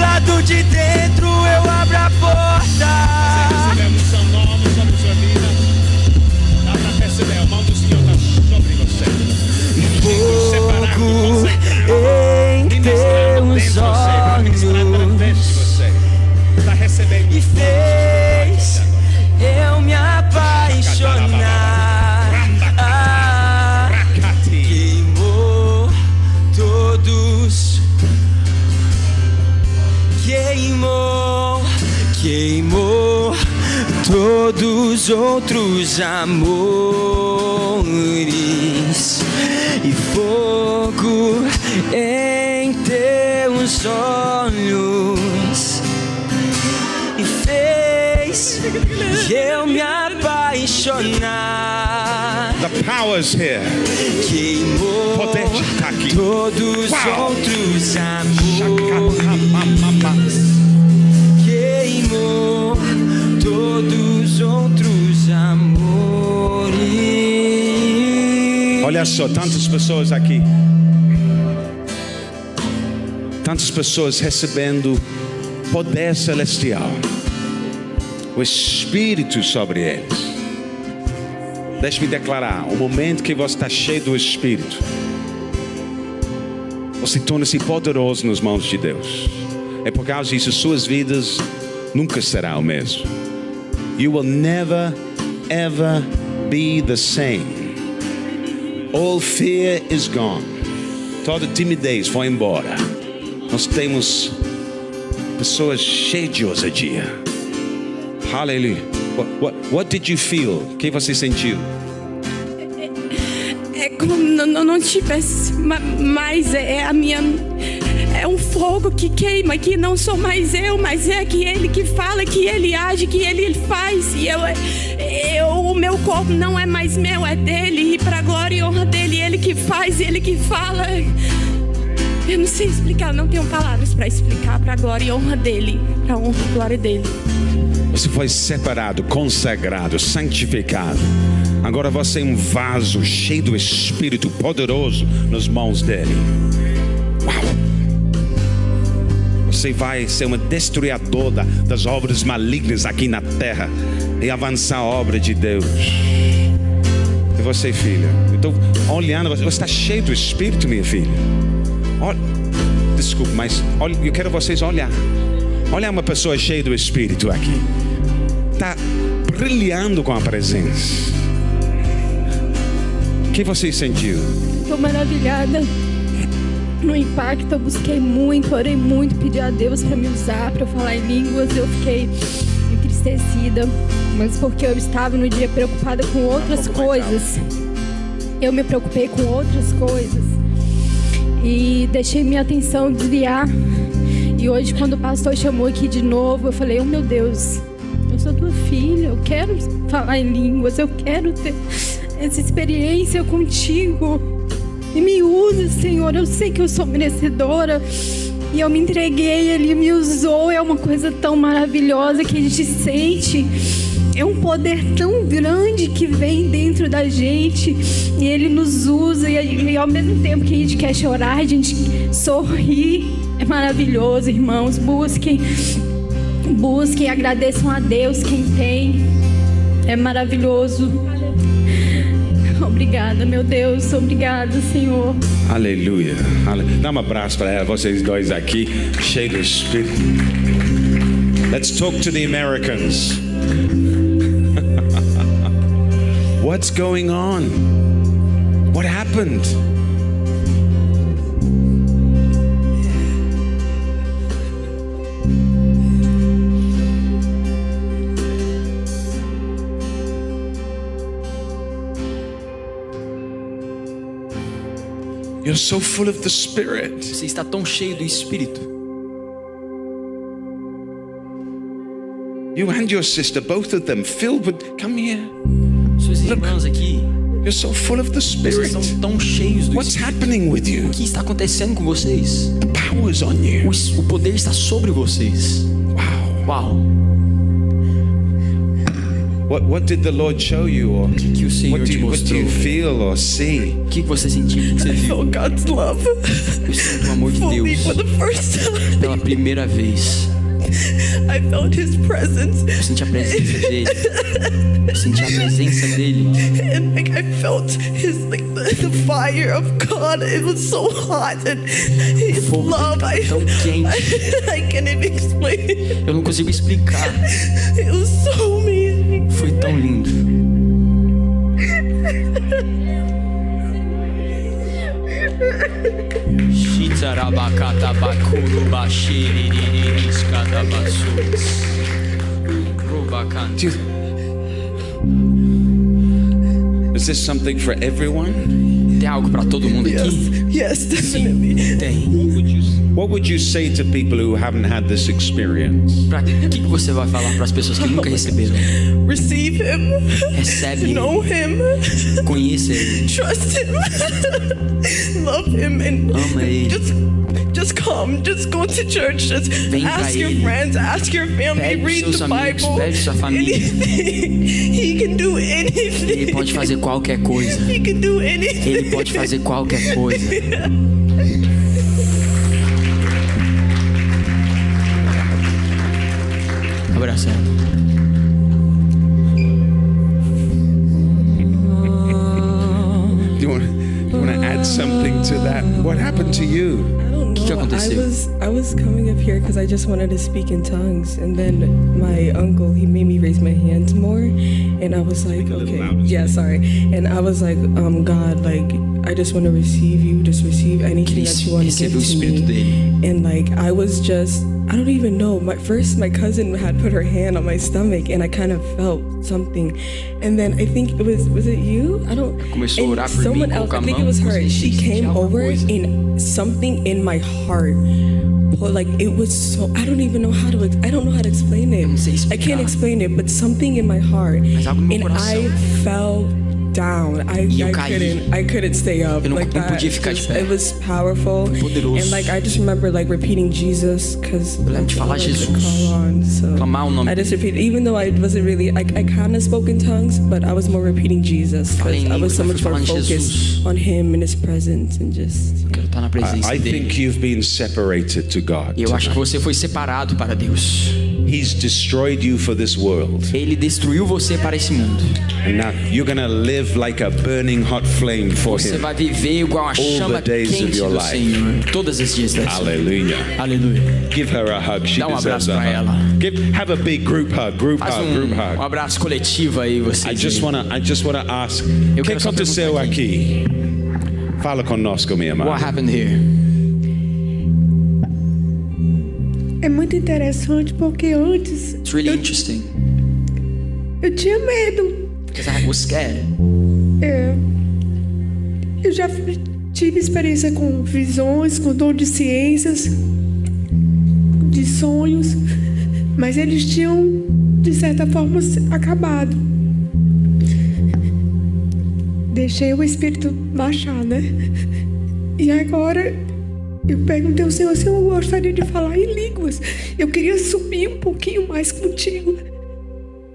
Lado de dentro eu abro a porta. Receber a unção nova sobre sua vida. Dá para perceber, a mão do Senhor está sobre você. Fogo em teus olhos e fez eu me apaixonar. Queimou todos, queimou todos outros amores e fogo em teus olhos e fez eu me apaixonar. The power's here. Queimou Poder está aqui. todos outros amores. Queimou todos outros amores. Olha só, tantas pessoas aqui. Tantas pessoas recebendo poder celestial. O Espírito sobre eles. Deixe-me declarar, o momento que você está cheio do Espírito, você torna-se poderoso nas mãos de Deus. É por causa disso, suas vidas nunca serão o mesmo. You will never, ever be the same. All fear is gone. Toda timidez foi embora. Nós temos pessoas cheias de ousadia. Hallelujah. What did you feel? O que você sentiu? É como não tivesse mais a minha. É um fogo que queima, que não sou mais eu, mas é que Ele que fala, que Ele age, que Ele faz. E o meu corpo não é mais meu, é dele. E para glória e honra dele, Ele que faz, Ele que fala. Eu não sei explicar, não tenho palavras para explicar. Para glória e honra dele, para honra e glória dele. Você foi separado, consagrado, santificado. Agora você é um vaso cheio do Espírito poderoso nas mãos dele. Uau! Você vai ser um destruidor das obras malignas aqui na terra e avançar a obra de Deus. E você, filha, eu estou olhando, você está cheio do Espírito, minha filha. Olha, desculpe, mas olha, eu quero vocês olhar. Olha uma pessoa cheia do Espírito aqui. Está brilhando com a presença. O que você sentiu? Estou maravilhada. No impacto eu busquei muito, orei muito, pedi a Deus para me usar, para eu falar em línguas. Eu fiquei entristecida, mas porque eu estava no dia preocupada com outras coisas. Eu me preocupei com outras coisas e deixei minha atenção desviar. E hoje, quando o pastor chamou aqui de novo, eu falei: oh meu Deus, eu sou tua filha, eu quero falar em línguas, eu quero ter essa experiência contigo. E me usa, Senhor, eu sei que eu sou merecedora. E eu me entreguei, Ele me usou. É uma coisa tão maravilhosa que a gente sente. É um poder tão grande que vem dentro da gente. E Ele nos usa. E ao mesmo tempo que a gente quer chorar, a gente sorri. É maravilhoso, irmãos. Busquem, agradeçam a Deus quem tem. É maravilhoso. Obrigada, meu Deus. Obrigada, Senhor. Aleluia. Dá um abraço para vocês dois aqui, cheios do Espírito. Let's talk to the Americans. What's going on? What happened? You're so full of the Spirit. Você está tão cheio do Espírito. You and your sister, both of them, filled with. Come here. Suas irmãs aqui, You're so full of the vocês Spirit. estão tão cheios do What's Espírito. happening with you? O que está acontecendo com vocês? The power's on you. O poder está sobre vocês. Wow. Uau! What did the Lord show you? Or que o Senhor what te do mostrou? you feel or see? O que você sentiu? O que você viu? God's love Eu sinto o amor de fully Deus for the first time. pela primeira vez. I felt His presence, Eu senti a presença dele. Eu senti a presença dele. and like I felt His the fire of God. It was so hot, and His Fogo love. tão quente. I can't even explain it. Eu não consigo explicar. It was so amazing. Foi tão lindo. Is this something for everyone? Tem algo pra todo mundo aqui? Yes, definitely. Tem. What would you say to people who haven't had this experience? Pra que você vai falar para as pessoas que nunca receberam? Receive Him. Recebe ele, Know Him. conheça ele, Trust Him. Love Him, and ama ele. just come. Just go to church. Just Vem pra ask your ele. friends. Ask your family. Pede Read seus the amigos, Bible. pede sua família. Anything. He can do anything. Ele pode fazer qualquer coisa. He can do anything. Ele pode fazer qualquer coisa. Abraça ela. Do you want to add something to that? What happened to you? I don't que know. aconteceu? I was coming up here because I just wanted to speak in tongues, and then my uncle, he made me raise my hands more, and I was like, okay, yeah, sorry, and I was like, God, like, I just want to receive you, just receive anything that you want to give Recebeu o to Espírito me, dele. and like I was just, I don't even know. My cousin had put her hand on my stomach, and I kind of felt something, and then I think it was it you? I don't. Começou a orar por mim, Someone else, colocar I a think mão, it was her. consegui She sentir came alguma over coisa. and something in my heart. Like it was so, I don't even know how to. I don't know how to explain it. Não sei I can't explicar. explain it, but something in my heart, Mas algo no meu and I coração. fell down. E eu caí. I couldn't stay up Eu não- like não that. podia ficar de Just- pé. It was powerful, poderoso. and like I just remember like repeating Jesus because Eu lembro de falar Jesus. So Clamar o nome I just repeated, even though I wasn't really. I kind of spoke in tongues, but I was more repeating Jesus Falei because em I was línguas, so mas much fui more falando focused Jesus. on Him and His presence and just. Quero estar na presença I dele. think you've been separated to God. E eu acho que tonight. você foi separado para Deus. He's destroyed you for this world. Ele destruiu você para esse mundo. And now you're going to live like a burning hot flame for Você Him. vai viver igual a chama the days of quente your do life. Senhor. Todos os dias da sua vida. Hallelujah. Aleluia. Give her a hug. She Dá um deserves abraço a pra hug. ela. Have a big group hug. Group Faz hug. um abraço coletivo aí, você. I just want to ask. Eu O que quero só aconteceu perguntar aqui? Fala conosco, minha irmã. What happened here? É muito interessante porque antes It's really interesting eu tinha medo. because I was scared. É, eu já tive experiência com visões, com dom de ciências, de sonhos, mas eles tinham, de certa forma, acabado. Deixei o Espírito baixar, né? E agora eu perguntei ao Senhor se eu gostaria de falar em línguas. Eu queria subir um pouquinho mais contigo.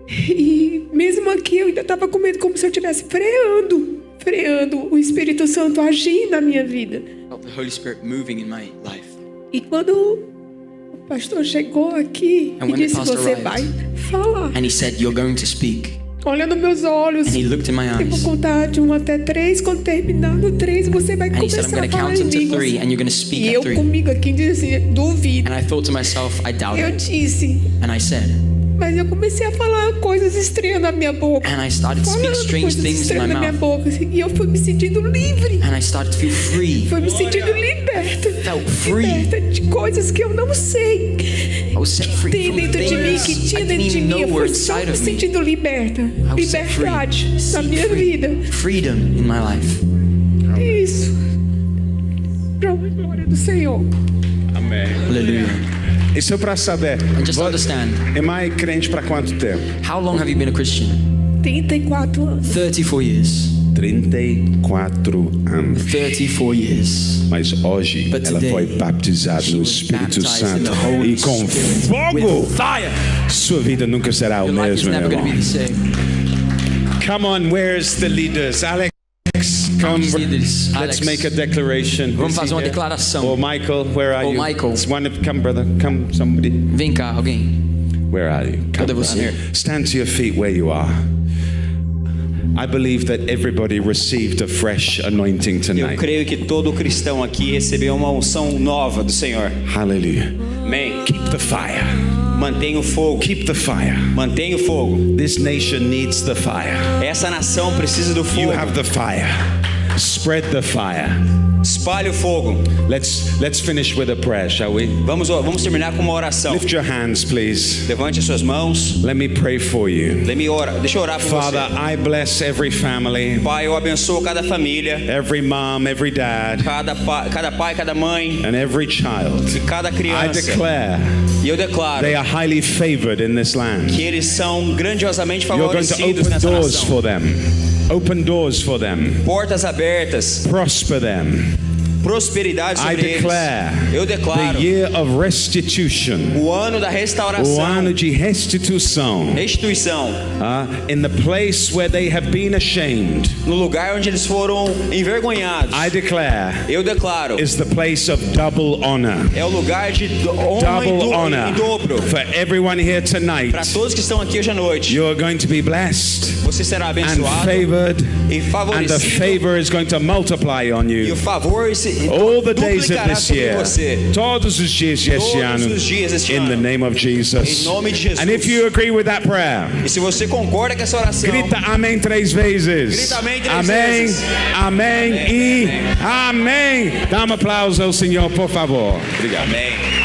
E mesmo aqui eu ainda estava com medo, como se eu estivesse freando o Espírito Santo agir na minha vida. I felt the Holy Spirit moving in my life. E quando o pastor chegou aqui And e when the disse, pastor você arrived, vai falar. And he said, "You're going to speak." Olha nos meus olhos. And he looked in my Eu vou eyes. contar de 1 até 3. Quando terminar no 3, você vai And he said, "I'm começar going a to falar count em into línguas. 3 and you're going to speak E at eu 3. comigo aqui dizia, duvido. And I thought to myself, I doubt Eu it. disse, And I said, mas eu comecei a falar coisas estranhas na minha boca. and I started to speak Falando strange coisas things in estranhas my na minha mouth. boca. E eu fui me sentindo livre. And I started to feel free. Fui me sentindo liberta. Felt free. Liberta de coisas que eu não sei. I was set free Tem from dentro de mim, things que I tinha didn't dentro de even mim. Eu know were fui só inside me of me. sentindo liberta. I was set free. Liberdade na Set minha free. vida. Freedom in my life. Isso. Para a glória do Senhor. Amém. Hallelujah. Isso é para saber. And just understand, Am I crente para quanto tempo? how long have you been a Christian? 34 anos. 34 years. 34 anos. 34 years. Mas hoje But ela today, foi batizada she no was Espírito baptized in Santo the Holy e com Spirit fogo. with fire. Sua vida nunca será o Your life is mesmo, never meu going to be the irmão. same. Come on, where's the leaders? Alex, come. Os líderes. Let's Alex. make a declaration. Vamos Is he fazer uma here? declaração. Oh, Michael, where are Oh, you? Michael. It's one of, come, brother. Come, somebody. Vem cá, alguém. Where are you? Come Cadê down você? here. Stand to your feet where you are. I believe that everybody received a fresh anointing Eu tonight. creio que todo cristão aqui recebeu uma unção nova do Senhor. Hallelujah. Amém. Keep the fire. Mantenha o fogo. Keep the fire. Mantenha o fogo. This nation needs the fire. Essa nação precisa do You fogo. have the fire. Spread the fire. Espalhe o fogo. Let's finish with a prayer, shall we? Vamos terminar com uma oração. Lift your hands, please. Levante as suas mãos. Let me pray for you. Deixa eu orar por Father, você. I bless every family, Pai, eu abençoo cada família, every mom, every dad, cada pai, cada mãe and every child. e cada I criança. declare E eu declaro they are highly favored in this land. que eles são grandiosamente You're going to favorecidos open nessa doors nação. for them. Open doors for them. Portas abertas, Prosper them. prosperidade I sobre eles. declare Eu declaro the year of restitution. o ano da O restauração, ano de restituição. restituição, In the place where they have been ashamed, no lugar onde eles foram envergonhados. I declare Eu declaro, is the place of double honor. é o lugar de honra Double honor em dobro. for everyone here tonight. Para todos que estão aqui hoje à noite, You are going to be blessed você será and abençoado favored, e and the favorecido. favor is going to multiply on E you o favor all the days of duplicará this sobre year. você. Todos os dias deste Todos ano. os dias deste In the ano. name of Jesus. Em nome de Jesus. And if you agree with that prayer, E se você concorda com essa oração, grita amém 3 vezes. Grita amém 3 amém, vezes. amém Amém, e amém. Dá um aplauso ao Senhor, por favor. Obrigado. amém.